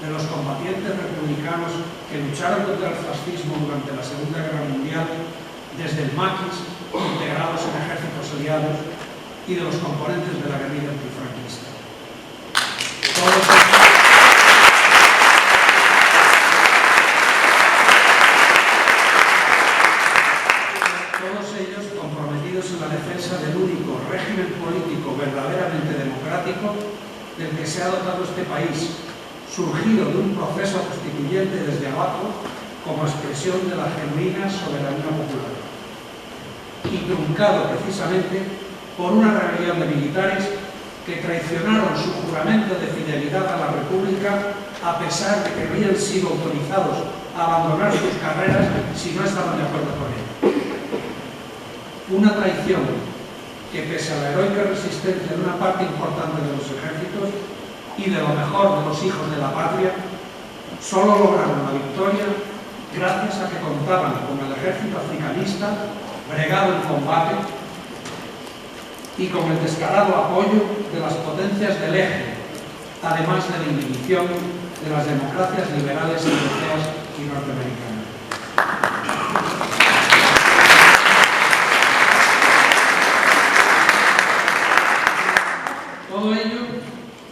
de los combatientes republicanos que lucharon contra el fascismo durante la Segunda Guerra Mundial, desde el maquis, integrados en ejércitos aliados, y de los componentes de la guerrilla antifranquista. Todos ellos comprometidos en la defensa del único régimen político verdaderamente democrático del que se ha dotado este país, surgido de un proceso constituyente desde abajo como expresión de la genuina soberanía popular, y truncado precisamente por una rebelión de militares que traicionaron su juramento de fidelidad a la República a pesar de que habían sido autorizados a abandonar sus carreras si no estaban de acuerdo con ella. Una traición que, pese a la heroica resistencia de una parte importante de los ejércitos y de lo mejor de los hijos de la patria, solo lograron la victoria gracias a que contaban con el ejército africanista bregado en combate y con el descarado apoyo de las potencias del eje, además de la inhibición de las democracias liberales europeas y norteamericanas. Todo ello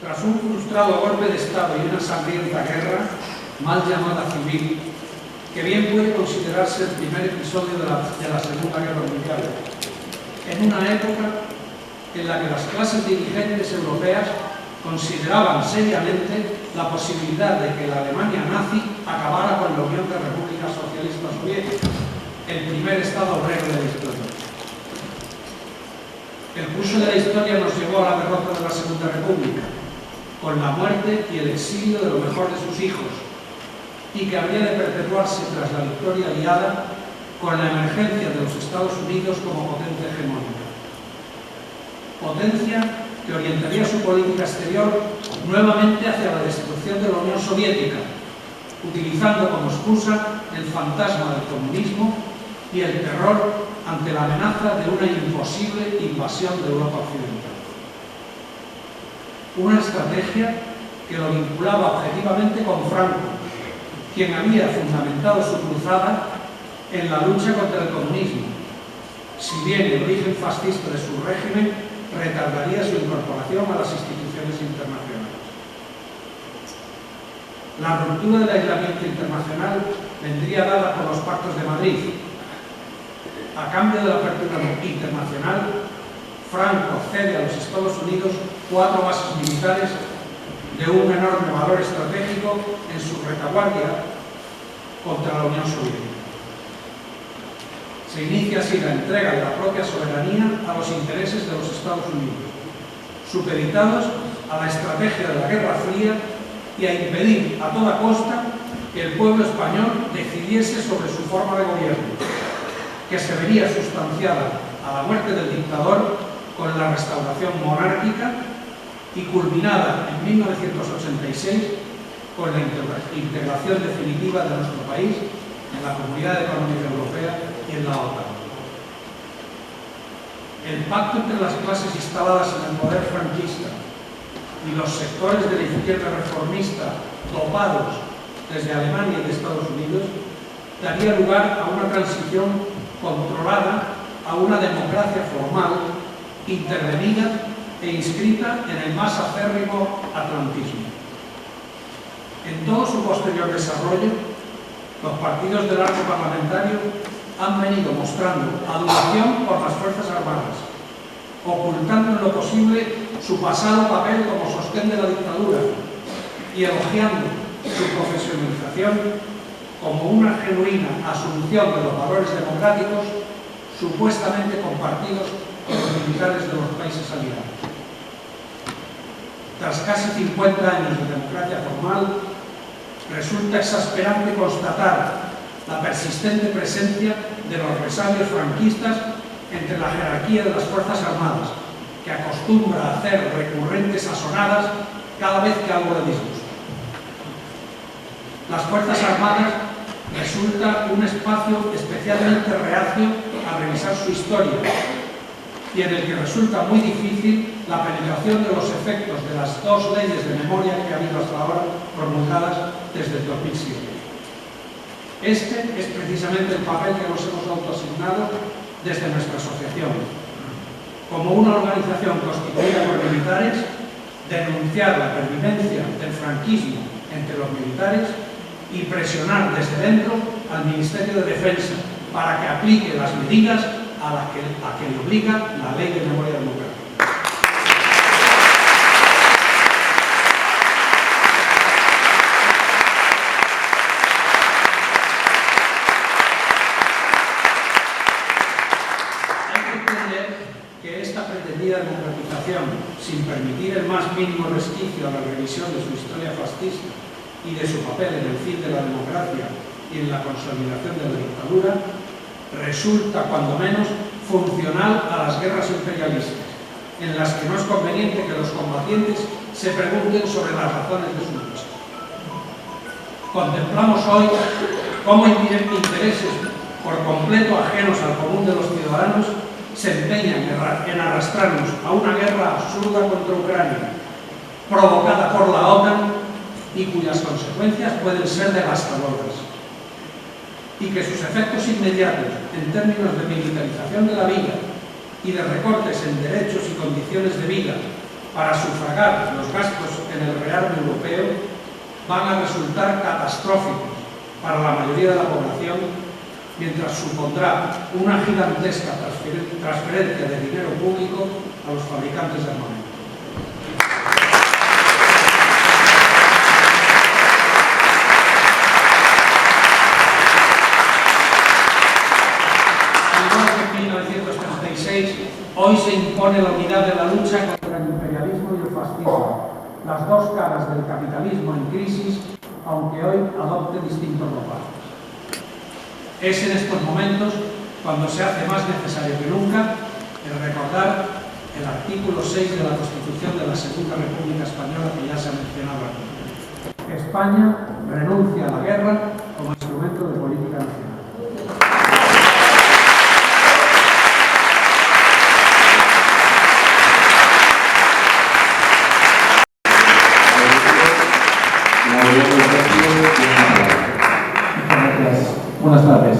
tras un frustrado golpe de Estado y una sangrienta guerra, mal llamada civil, que bien puede considerarse el primer episodio de la Segunda Guerra Mundial, en una época en la que las clases dirigentes europeas consideraban seriamente la posibilidad de que la Alemania nazi acabara con la Unión de Repúblicas Socialistas Soviéticas, el primer Estado obrero de la historia. El curso de la historia nos llevó a la derrota de la Segunda República, con la muerte y el exilio de lo mejor de sus hijos, y que habría de perpetuarse tras la victoria aliada con la emergencia de los Estados Unidos como potencia hegemónica. Potencia que orientaría su política exterior nuevamente hacia la destrucción de la Unión Soviética, utilizando como excusa el fantasma del comunismo y el terror ante la amenaza de una imposible invasión de Europa Occidental. una estrategia que lo vinculaba objetivamente con Franco, quien había fundamentado su cruzada en la lucha contra el comunismo, si bien el origen fascista de su régimen retardaría su incorporación a las instituciones internacionales. La ruptura del aislamiento internacional vendría dada por los pactos de Madrid. A cambio de la apertura internacional, Franco cede a los Estados Unidos 4 bases militares de un enorme valor estratégico en su retaguardia contra la Unión Soviética. Se inicia así la entrega de la propia soberanía a los intereses de los Estados Unidos, supeditados a la estrategia de la Guerra Fría y a impedir a toda costa que el pueblo español decidiese sobre su forma de gobierno, que se vería sustanciada a la muerte del dictador con la restauración monárquica y culminada en 1986 con la integración definitiva de nuestro país en la Comunidad Económica Europea y en la OTAN. El pacto entre las clases instaladas en el poder franquista y los sectores de la izquierda reformista dopados desde Alemania y de Estados Unidos daría lugar a una transición controlada a una democracia formal, intervenida e inscrita en el más acérrimo atlantismo. En todo su posterior desarrollo, los partidos del arco parlamentario han venido mostrando adulación por las Fuerzas Armadas, ocultando en lo posible su pasado papel como sostén de la dictadura y elogiando su profesionalización como una genuina asunción de los valores democráticos supuestamente compartidos por los militares de los países aliados. Tras casi 50 años de democracia formal, resulta exasperante constatar la persistente presencia de los resabios franquistas entre la jerarquía de las Fuerzas Armadas, que acostumbra a hacer recurrentes asonadas cada vez que algo le disgusta. Las Fuerzas Armadas resulta un espacio especialmente reacio a revisar su historia y en el que resulta muy difícil la penetración de los efectos de las 2 leyes de memoria que ha habido hasta ahora promulgadas desde el 2007. Este es precisamente el papel que nos hemos autoasignado desde nuestra asociación. Como una organización constituida por militares, denunciar la pervivencia del franquismo entre los militares y presionar desde dentro al Ministerio de Defensa para que aplique las medidas a que le obliga la Ley de Memoria Democrática. Hay que entender que esta pretendida democratización, sin permitir el más mínimo resquicio a la revisión de su historia fascista y de su papel en el fin de la democracia y en la consolidación de la dictadura, resulta cuando menos funcional a las guerras imperialistas, en las que no es conveniente que los combatientes se pregunten sobre las razones de su lucha. Contemplamos hoy cómo intereses por completo ajenos al común de los ciudadanos se empeñan en arrastrarnos a una guerra absurda contra Ucrania, provocada por la OTAN y cuyas consecuencias pueden ser devastadoras, y que sus efectos inmediatos en términos de militarización de la vida y de recortes en derechos y condiciones de vida para sufragar los gastos en el rearme europeo van a resultar catastróficos para la mayoría de la población, mientras supondrá una gigantesca transferencia de dinero público a los fabricantes de armamento. Hoy se impone la unidad de la lucha contra el imperialismo y el fascismo, las dos caras del capitalismo en crisis, aunque hoy adopte distintos ropajes. Es en estos momentos cuando se hace más necesario que nunca el recordar el artículo 6 de la Constitución de la Segunda República Española, que ya se ha mencionado aquí. España renuncia a la guerra como instrumento de política nacional. Buenas tardes.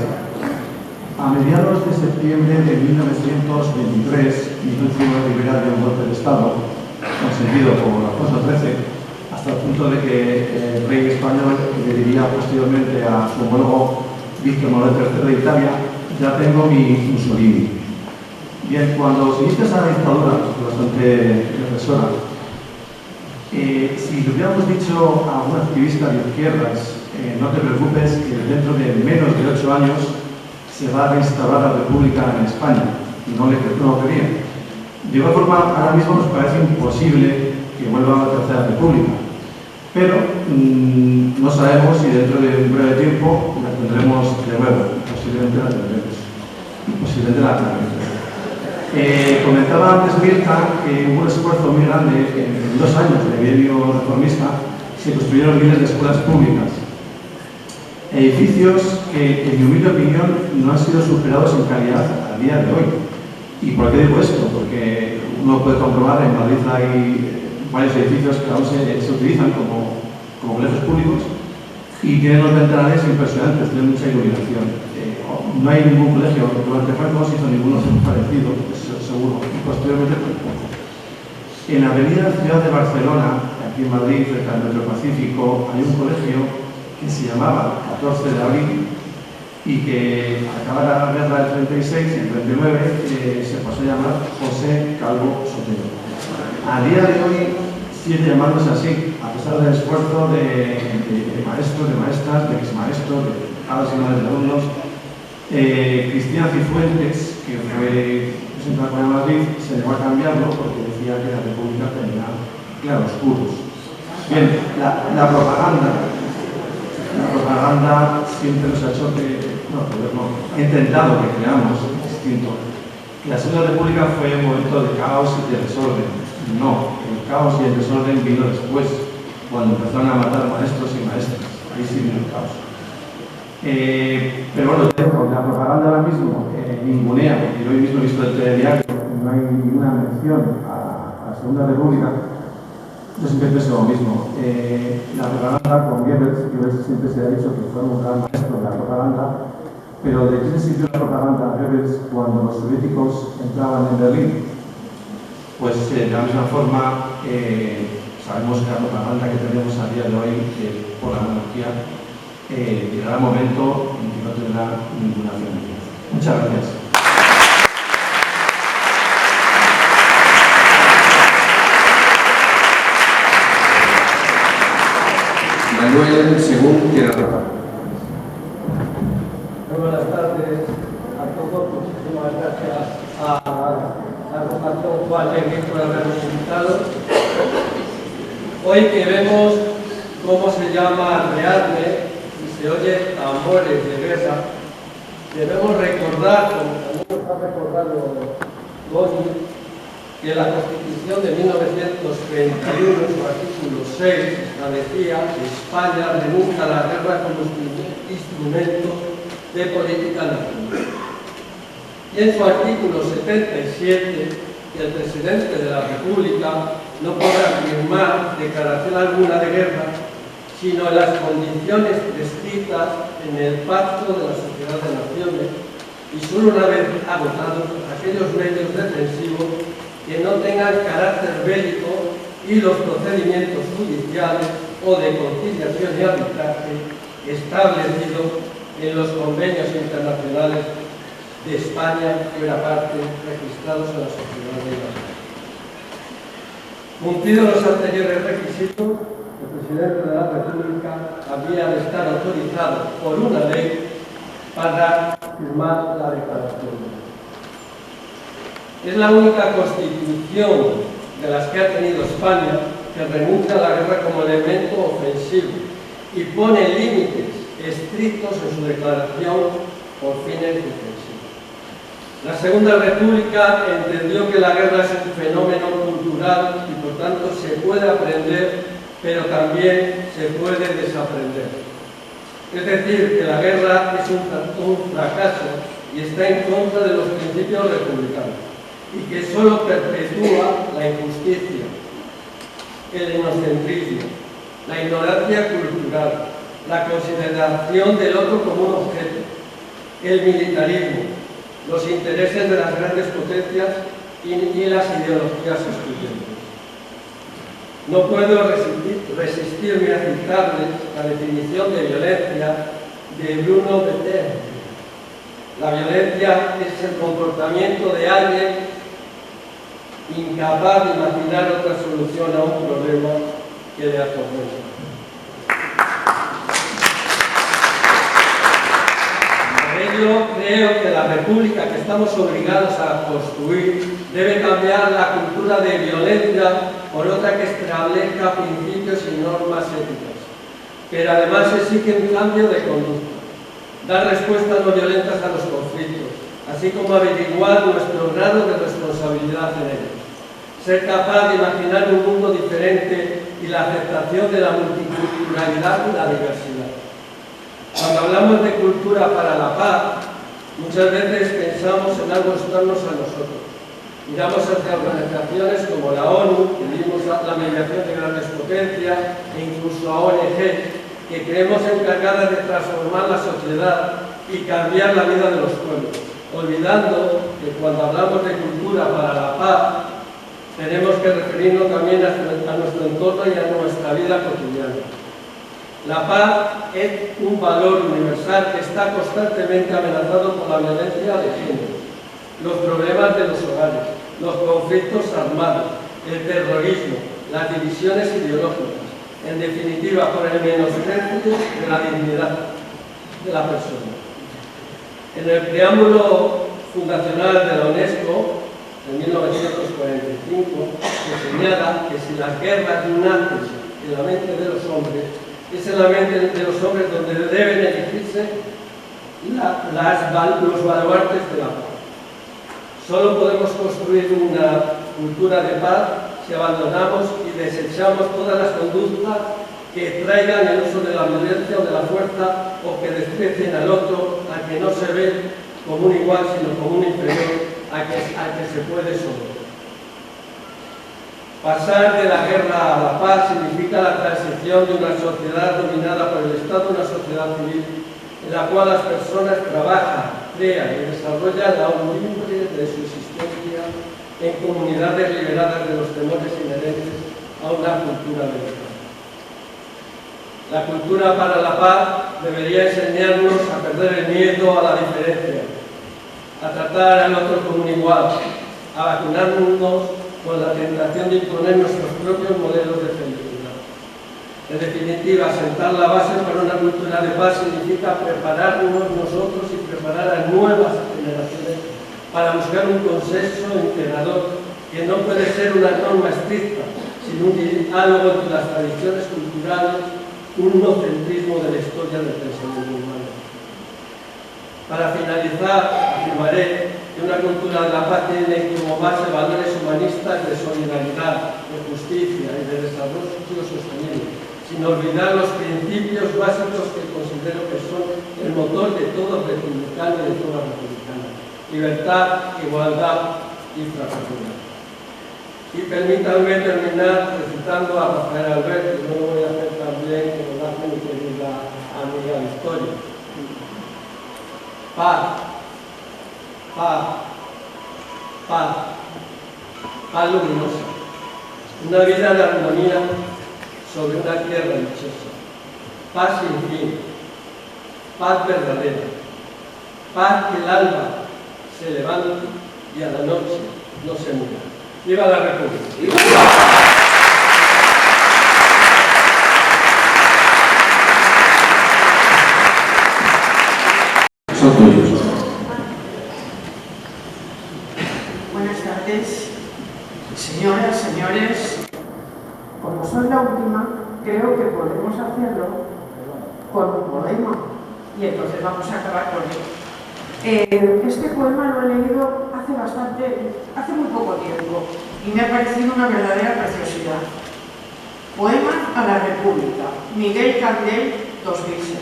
A mediados de septiembre de 1923, Miguel Primo de Rivera dio un golpe de Estado, consentido por Alfonso XIII, hasta el punto de que el rey español le diría posteriormente a su homólogo Víctor Manuel III de Italia: ya tengo mi Mussolini. Bien, cuando se inicia esa dictadura, bastante represora, si le hubiéramos dicho a un activista de izquierdas, no te preocupes, que dentro de menos de 8 años se va a reinstaurar la República en España, no lo quería. De igual forma, ahora mismo nos parece imposible que vuelva a la Tercera República, pero no sabemos si dentro de un breve tiempo la tendremos de nuevo, posiblemente la tendremos, y posiblemente la tendremos. Comentaba antes Mirta que hubo un esfuerzo muy grande en 2 años de bienio reformista. Se construyeron miles de escuelas públicas, edificios que, en mi humilde opinión, no han sido superados en calidad a día de hoy. ¿Y por qué digo esto? Porque uno puede comprobar, en Madrid hay varios edificios que aún se utilizan como colegios públicos y tienen unos ventanales impresionantes, tienen mucha iluminación. No hay ningún colegio, durante Franco no se hizo ninguno parecido, eso seguro, y posteriormente tampoco. En la avenida Ciudad de Barcelona, aquí en Madrid, cerca del Metro Pacífico, hay un colegio que se llamaba 14 de abril y que al acabar la guerra del 36 y el 39 se pasó a llamar José Calvo Sotelo. A día de hoy sigue llamándose así, a pesar del esfuerzo de maestros, de maestras, de exmaestros, de padres y madres de alumnos. Cristina Cifuentes, que fue presidenta de la Comunidad de Madrid, se negó a cambiarlo porque decía que la República tenía claroscuros. Bien, la propaganda siempre nos ha hecho ha intentado que creamos distinto. La Segunda República fue un momento de caos y de desorden. No, el caos y el desorden vino después, cuando empezaron a matar maestros y maestras. Ahí sí vino el caos. Pero bueno, la propaganda ahora mismo ningunea, porque hoy mismo he visto el telediario, no hay ninguna mención a la Segunda República. Yo siempre pienso lo mismo. La propaganda con Goebbels, que siempre se ha dicho que fue un gran maestro de la propaganda, pero ¿de qué se sirvió la propaganda a Goebbels cuando los soviéticos entraban en Berlín? Pues de la misma forma sabemos que la propaganda que tenemos a día de hoy por la monarquía llegará un momento en que no tendrá ninguna finalidad. Muchas gracias. Manuel, según tiene la palabra. Muy buenas tardes a todos. Muchísimas gracias a la agrupación Juan Negri por habernos invitado. Hoy que vemos cómo se llama Rearme y se oye tambores de guerra, debemos recordar, como también nos ha recordado Goni, que la Constitución de 1931, en su artículo 6, establecía que España renuncia a la guerra como instrumento de política nacional. Y en su artículo 77, que el presidente de la República no podrá firmar declaración alguna de guerra, sino en las condiciones prescritas en el Pacto de la Sociedad de Naciones, y solo una vez agotados aquellos medios defensivos que no tengan carácter bélico y los procedimientos judiciales o de conciliación y arbitraje establecidos en los convenios internacionales de España y una parte registrados en la Sociedad de Naciones. Cumplidos los anteriores requisitos, el presidente de la República había de estar autorizado por una ley para firmar la declaración. Es la única constitución de las que ha tenido España que renuncia a la guerra como elemento ofensivo y pone límites estrictos en su declaración por fines defensivos. La Segunda República entendió que la guerra es un fenómeno cultural y por tanto se puede aprender, pero también se puede desaprender. Es decir, que la guerra es un fracaso y está en contra de los principios republicanos, y que solo perpetúa la injusticia, el inocentrismo, la ignorancia cultural, la consideración del otro como un objeto, el militarismo, los intereses de las grandes potencias y las ideologías excluyentes. No puedo resistirme a citarles la definición de violencia de Bruno Bettel. La violencia es el comportamiento de alguien incapaz de imaginar otra solución a un problema que le atormenta. Por ello, creo que la república que estamos obligados a construir debe cambiar la cultura de violencia por otra que establezca principios y normas éticas, pero además exige un cambio de conducta, dar respuestas no violentas a los conflictos, así como averiguar nuestro grado de responsabilidad en ellos, ser capaz de imaginar un mundo diferente y la aceptación de la multiculturalidad y la diversidad. Cuando hablamos de cultura para la paz, muchas veces pensamos en algo externo a nosotros. Miramos hacia organizaciones como la ONU, pedimos la mediación de grandes potencias e incluso a ONG, que creemos encargadas de transformar la sociedad y cambiar la vida de los pueblos, olvidando que cuando hablamos de cultura para la paz, tenemos que referirnos también a nuestro entorno y a nuestra vida cotidiana. La paz es un valor universal que está constantemente amenazado por la violencia de género, los problemas de los hogares, los conflictos armados, el terrorismo, las divisiones ideológicas, en definitiva por el menosprecio de la dignidad de la persona. En el preámbulo fundacional de la UNESCO, en 1945, se señala que si las guerras nacen en la mente de los hombres, es en la mente de los hombres donde deben elegirse los baluartes de la paz. Solo podemos construir una cultura de paz si abandonamos y desechamos todas las conductas que traigan el uso de la violencia o de la fuerza o que desprecien al otro, al que no se ve como un igual sino como un inferior, al que se puede someter. Pasar de la guerra a la paz significa la transición de una sociedad dominada por el Estado a una sociedad civil en la cual las personas trabajan, crean y desarrollan la libre de su existencia en comunidades liberadas de los temores inherentes a una cultura de paz. La cultura para la paz debería enseñarnos a perder el miedo a la diferencia, a tratar al otro como un igual, a vacunarnos con la tentación de imponer nuestros propios modelos de felicidad. En definitiva, sentar la base para una cultura de paz significa prepararnos nosotros y preparar a nuevas generaciones para buscar un consenso integrador que no puede ser una norma estricta, sino un diálogo entre las tradiciones culturales, un nocentrismo de la historia del pensamiento humano. Para finalizar, afirmaré que una cultura de la paz tiene como base valores humanistas de solidaridad, de justicia y de desarrollo sostenible, sin olvidar los principios básicos que considero que son el motor de todo republicano y de toda republicana: libertad, igualdad y fraternidad. Y permítanme terminar recitando a Rafael Alberti, no lo voy a hacer tan bien como lo hace mi querida amiga Victoria. Paz, paz, paz, paz luminosa, una vida de armonía sobre una tierra dichosa, paz sin fin, paz verdadera, paz que el alma se levante y a la noche no se muera. ¡Viva la República! Son tuyos. Buenas tardes, señoras, señores. Como soy la última, creo que podemos hacerlo con un poema. Y entonces vamos a acabar con él. Este poema lo he leído hace muy poco tiempo, y me ha parecido una verdadera preciosidad. Poema a la República, Miguel Candel, 2006.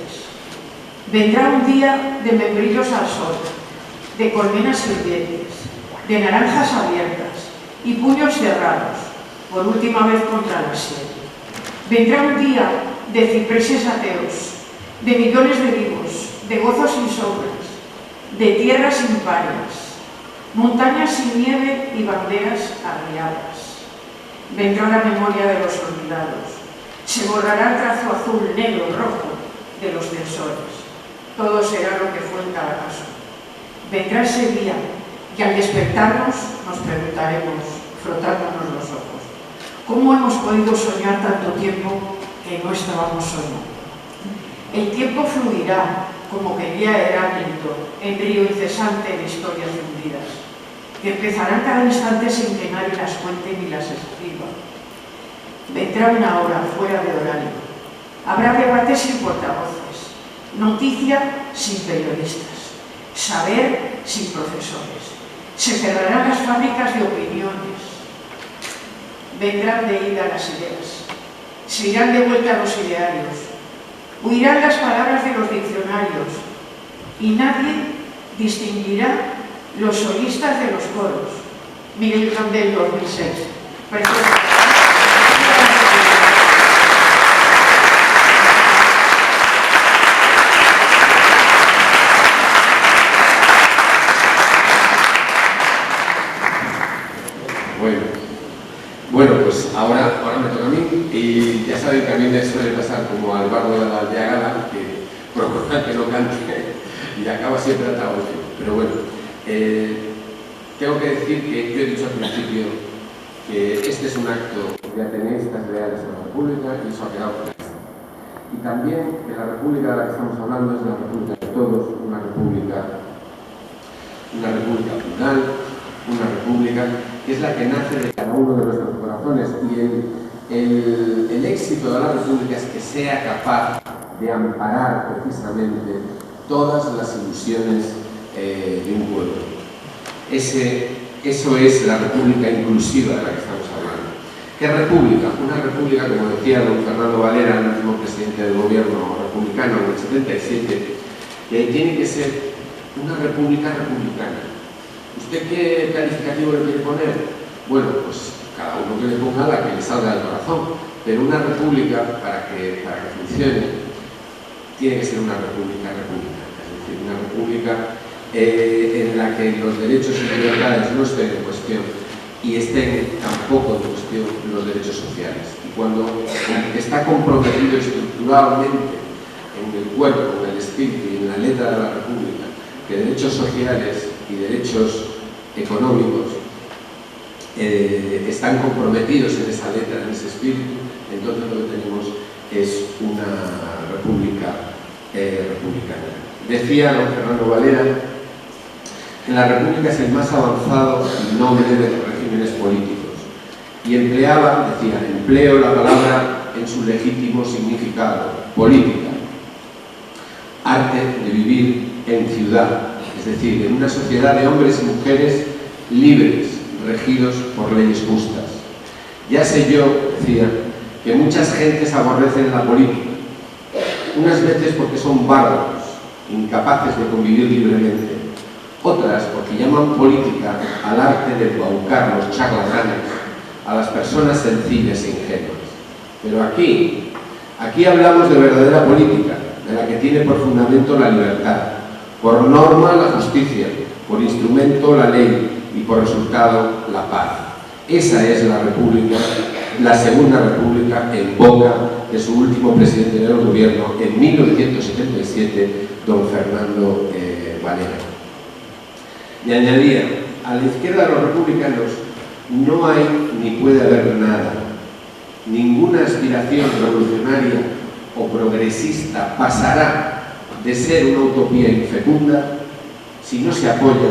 Vendrá un día de membrillos al sol, de colmenas sirvientes, de naranjas abiertas y puños cerrados, por última vez contra la sed. Vendrá un día de cipreses ateos de millones de vivos, de gozos sin sobras, de tierras sin pares, montañas sin nieve y banderas arriadas. Vendrá la memoria de los olvidados, se borrará el trazo azul, negro, rojo de los censores. Todo será lo que fue en cada caso. Vendrá ese día y al despertarnos nos preguntaremos, frotándonos los ojos, ¿cómo hemos podido soñar tanto tiempo que no estábamos soñando? El tiempo fluirá, como quería Heráclito, en río incesante de historias hundidas, que empezarán cada instante sin que nadie las cuente ni las escriba. Vendrá una hora fuera de horario. Habrá debate sin portavoces, noticia sin periodistas, saber sin profesores. Se cerrarán las fábricas de opiniones. Vendrán de ida las ideas. Se irán de vuelta los idearios. Huirán las palabras de los diccionarios. Y nadie distinguirá los solistas de los coros. Miguel Candel, 2006. Bueno, pues ahora me toca a mí, y ya saben que a mí me suele pasar como al bardo de la aldea Gala, que procura que no cante y acaba siempre atado al fin. Pero bueno, tengo que decir que yo he dicho al principio que este es un acto de ateneístas leales a la República y eso ha quedado claro. Y también que la República de la que estamos hablando es la República de todos, una república plural, una república que es la que nace de cada uno de nuestros corazones, y el éxito de la república es que sea capaz de amparar precisamente todas las ilusiones de un pueblo. Eso es la república inclusiva de la que estamos hablando. ¿Qué república? Una república, como decía don Fernando Valera, el último presidente del gobierno republicano en el 77, que tiene que ser una república republicana. ¿Usted qué calificativo le quiere poner? Bueno, pues cada uno que le ponga la que le salga del corazón, pero una república, para que funcione, tiene que ser una república republicana, es decir, una república en la que los derechos y libertades no estén en cuestión y estén tampoco en cuestión los derechos sociales. Y cuando está comprometido estructuralmente en el cuerpo, en el espíritu y en la letra de la república, que derechos sociales y derechos económicos están comprometidos en esa letra, en ese espíritu, entonces lo que tenemos es una república republicana. Decía don Fernando Valera que la república es el más avanzado nombre de los regímenes políticos, y empleo la palabra en su legítimo significado: política, arte de vivir en ciudad, es decir, en una sociedad de hombres y mujeres libres, regidos por leyes justas. Ya sé yo, decía, que muchas gentes aborrecen la política, unas veces porque son bárbaros, incapaces de convivir libremente, otras porque llaman política al arte de embaucar los charlatanes, a las personas sencillas e ingenuas. Pero aquí hablamos de verdadera política, de la que tiene por fundamento la libertad, por norma la justicia, por instrumento la ley y por resultado la paz. Esa es la república, la segunda república en boca de su último presidente del gobierno en 1977, don Fernando Valera. Y añadía, a la izquierda de los republicanos no hay ni puede haber nada. Ninguna aspiración revolucionaria o progresista pasará de ser una utopía infecunda si no se apoya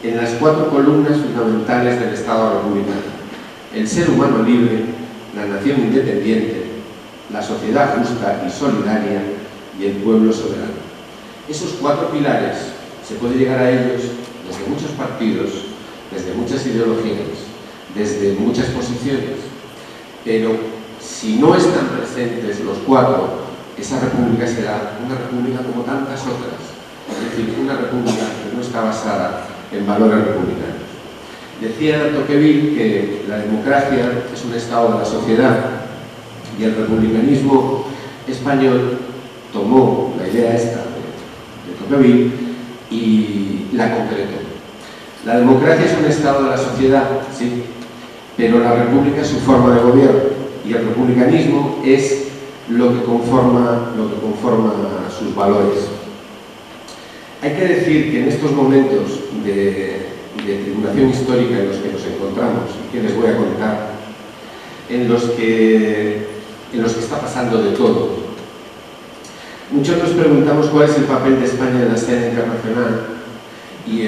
en las 4 columnas fundamentales del Estado republicano: el ser humano libre, la nación independiente, la sociedad justa y solidaria y el pueblo soberano. Esos 4 pilares se puede llegar a ellos desde muchos partidos, desde muchas ideologías, desde muchas posiciones, pero si no están presentes los 4, esa república será una república como tantas otras, es decir, una república que no está basada en valores republicanos. Decía Tocqueville que la democracia es un estado de la sociedad y el republicanismo español tomó la idea esta de Tocqueville y la concretó. La democracia es un estado de la sociedad, sí, pero la república es su forma de gobierno y el republicanismo es lo que conforma sus valores. Hay que decir que en estos momentos de tribulación histórica en los que nos encontramos, y que les voy a contar, en los que está pasando de todo, muchos nos preguntamos cuál es el papel de España en la escena internacional y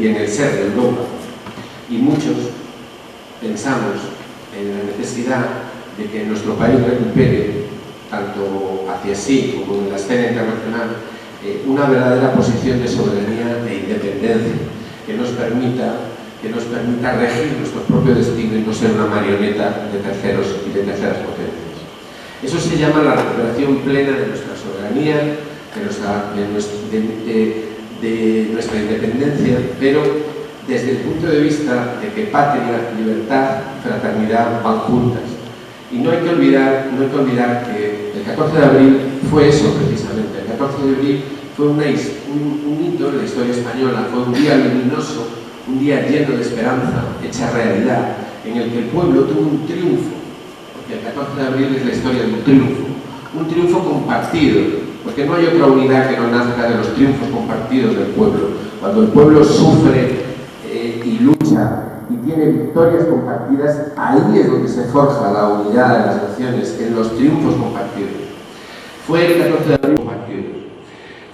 en el ser de Europa. Y muchos pensamos en la necesidad de que nuestro país recupere, tanto hacia sí como en la escena internacional, una verdadera posición de soberanía e independencia que nos permita regir nuestro propio destino y no ser una marioneta de terceros y de terceras potencias. Eso se llama la recuperación plena de nuestra soberanía, de nuestra independencia, pero desde el punto de vista de que patria, libertad y fraternidad van juntas. Y no hay que olvidar que el 14 de abril fue eso precisamente. El 14 de abril fue un hito en la historia española, fue un día luminoso, un día lleno de esperanza, hecha realidad, en el que el pueblo tuvo un triunfo, porque el 14 de abril es la historia de un triunfo compartido, porque no hay otra unidad que no nazca de los triunfos compartidos del pueblo. Cuando el pueblo sufre y lucha y tiene victorias compartidas, ahí es donde se forja la unidad de las naciones, en los triunfos compartidos. Fue el 14 de abril compartido.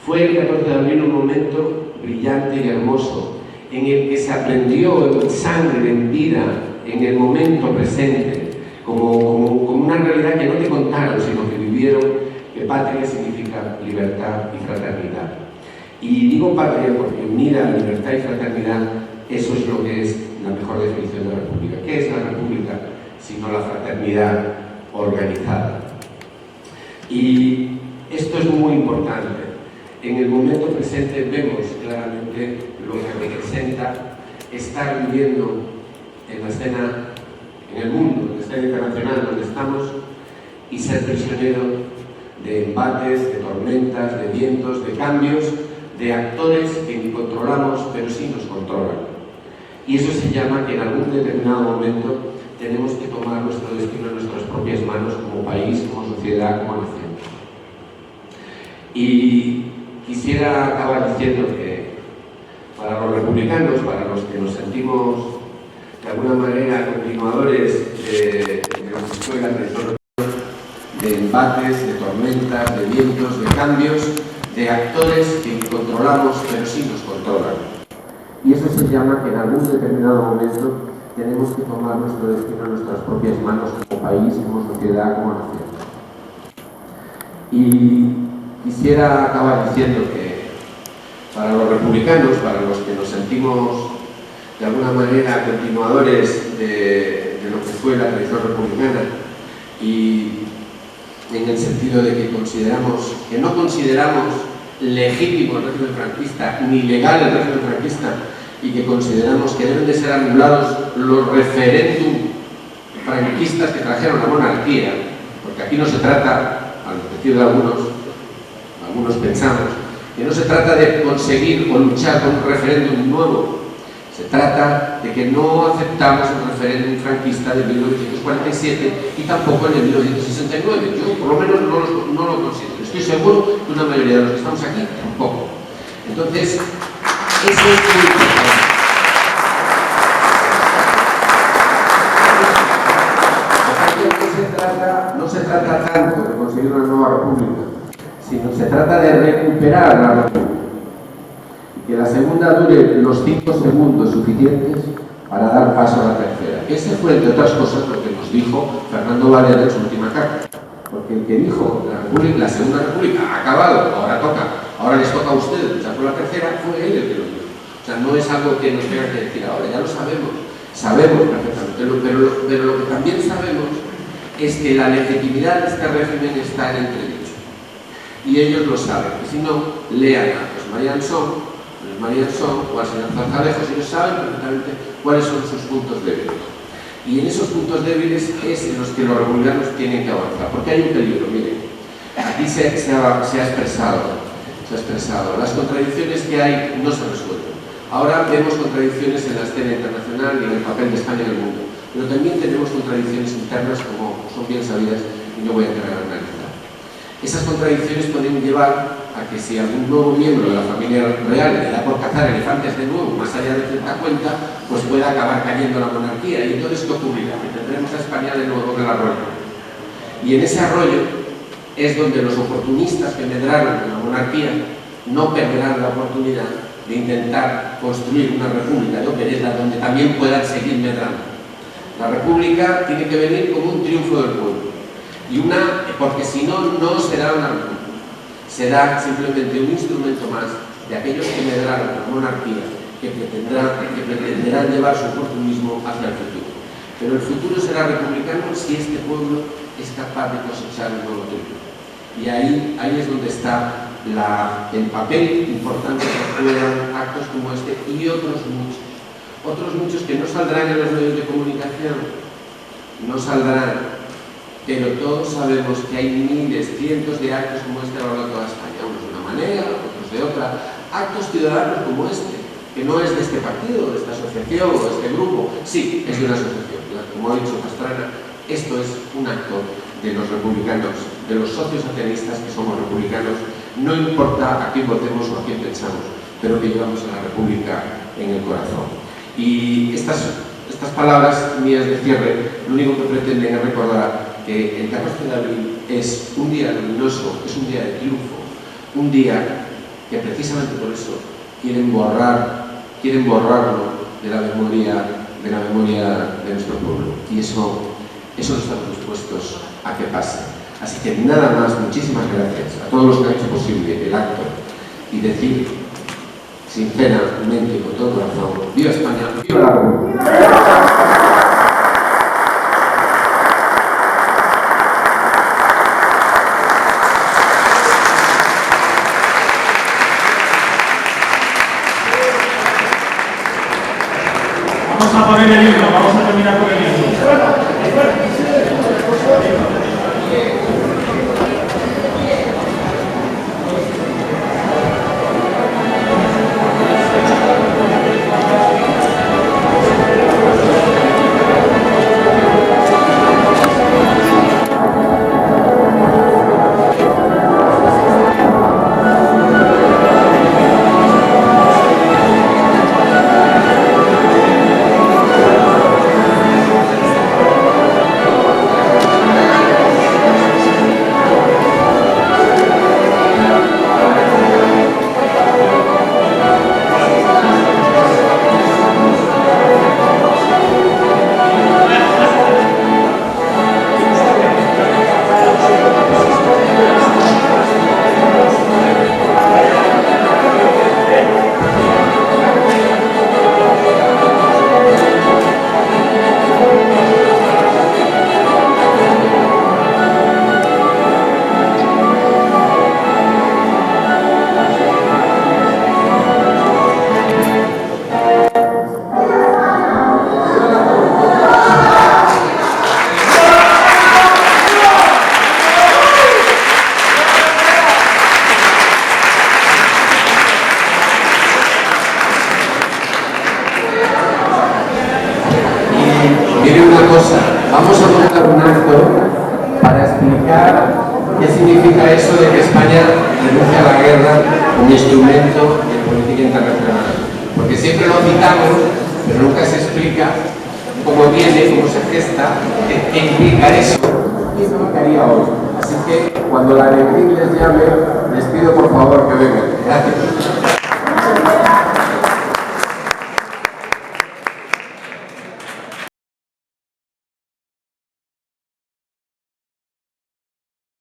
Fue el 14 de abril un momento brillante y hermoso, en el que se aprendió en sangre, en vida, en el momento presente, como una realidad que no te contaron, sino que vivieron, que patria significa libertad y fraternidad. Y digo patria porque unida a libertad y fraternidad, eso es lo que es la mejor definición de la república. ¿Qué es la república? Sino la fraternidad organizada. Y esto es muy importante. En el momento presente vemos claramente lo que representa estar viviendo en la escena, en el mundo, en la escena internacional donde estamos, y ser prisionero de embates, de tormentas, de vientos, de cambios, de actores que ni controlamos, pero sí nos controlan. Y eso se llama que en algún determinado momento tenemos que tomar nuestro destino en nuestras propias manos como país, como sociedad, como nación. Y quisiera acabar diciendo que para los republicanos, para los que nos sentimos de alguna manera continuadores de lo que fue la tradición, de embates, de tormentas, de vientos, de cambios, de actores que controlamos pero sí nos controlan. Y eso se llama que en algún determinado momento tenemos que tomar nuestro destino en nuestras propias manos como país, como sociedad, como nación. Y quisiera acabar diciendo que para los republicanos, para los que nos sentimos de alguna manera continuadores de lo que fue la tradición republicana, y en el sentido de que no consideramos legítimo el régimen franquista ni legal el régimen franquista, y que consideramos que deben de ser anulados los referéndum franquistas que trajeron la monarquía, porque aquí no se trata, al decir de algunos pensamos, que no se trata de conseguir o luchar con un referéndum nuevo, se trata de que no aceptamos el referéndum franquista de 1947 y tampoco en el 1969. Yo por lo menos no lo considero. Estoy seguro que una mayoría de los que estamos aquí tampoco. Entonces, eso es muy importante. No se trata tanto de conseguir una nueva república, sino se trata de recuperar la república. Que la segunda dure los 5 segundos suficientes para dar paso a la tercera. Ese fue, entre otras cosas, lo que nos dijo Fernando Varela en su última carta. Porque el que dijo la segunda república ha acabado, ahora les toca a ustedes luchar por la tercera, fue él el que lo dijo. O sea, no es algo que nos tenga que decir ahora, ya lo sabemos perfectamente, pero lo que también sabemos es que la legitimidad de este régimen está en entredicho. Y ellos lo saben, que si no, lean a los Marianson o al señor Zarzalejos, ellos saben perfectamente cuáles son sus puntos débiles. Y en esos puntos débiles es en los que los republicanos tienen que avanzar, porque hay un peligro, miren. aquí se ha expresado. Las contradicciones que hay no se resuelven. Ahora vemos contradicciones en la escena internacional y en el papel de España en el mundo, pero también tenemos contradicciones internas, como son bien sabidas, y no voy a entrar a analizar. Esas contradicciones pueden llevar a que si algún nuevo miembro de la familia real le da por cazar elefantes de nuevo, más allá de cierta cuenta, pues puede acabar cayendo la monarquía. Y entonces, ¿qué ocurrirá? Que tendremos a España de nuevo en el arroyo. Y en ese arroyo es donde los oportunistas que medraron en la monarquía no perderán la oportunidad de intentar construir una república de opereta donde también puedan seguir medrando. La república tiene que venir como un triunfo del pueblo, porque si no, no será una república, será simplemente un instrumento más de aquellos que medraron la monarquía, que pretenderán llevar su oportunismo hacia el futuro. Pero el futuro será republicano si este pueblo es capaz de cosechar un nuevo triunfo. Y ahí es donde está el papel importante que juegan actos como este y otros muchos que no saldrán en los medios de comunicación, no saldrán, pero todos sabemos que hay miles, cientos de actos como este a lo largo de toda España, unos de una manera, otros de otra, actos ciudadanos como este, que no es de este partido, de esta asociación o de este grupo, sí, es de una asociación, como ha dicho Pastrana, esto es un acto de los republicanos, de los socios socialistas que somos republicanos, no importa a quién votemos o a quién pensamos, pero que llevamos a la República en el corazón. Y estas palabras mías de cierre, lo único que pretenden es recordar que el 14 de abril es un día luminoso, es un día de triunfo, un día que precisamente por eso quieren borrarlo de la memoria de nuestro pueblo. Y eso no estamos dispuestos a que pase. Así que nada más, muchísimas gracias a todos los que han hecho posible el acto y decir sinceramente, con todo corazón, ¡viva España! ¡Viva la República! Vamos a poner el himno, vamos a terminar con el himno. Vamos a montar un acto para explicar qué significa eso de que España renuncia a la guerra como instrumento de política internacional. Porque siempre lo citamos, pero nunca se explica cómo viene, cómo se gesta, qué implica eso, qué implicaría hoy. Así que cuando la alegría les llame, les pido por favor que vengan. Gracias.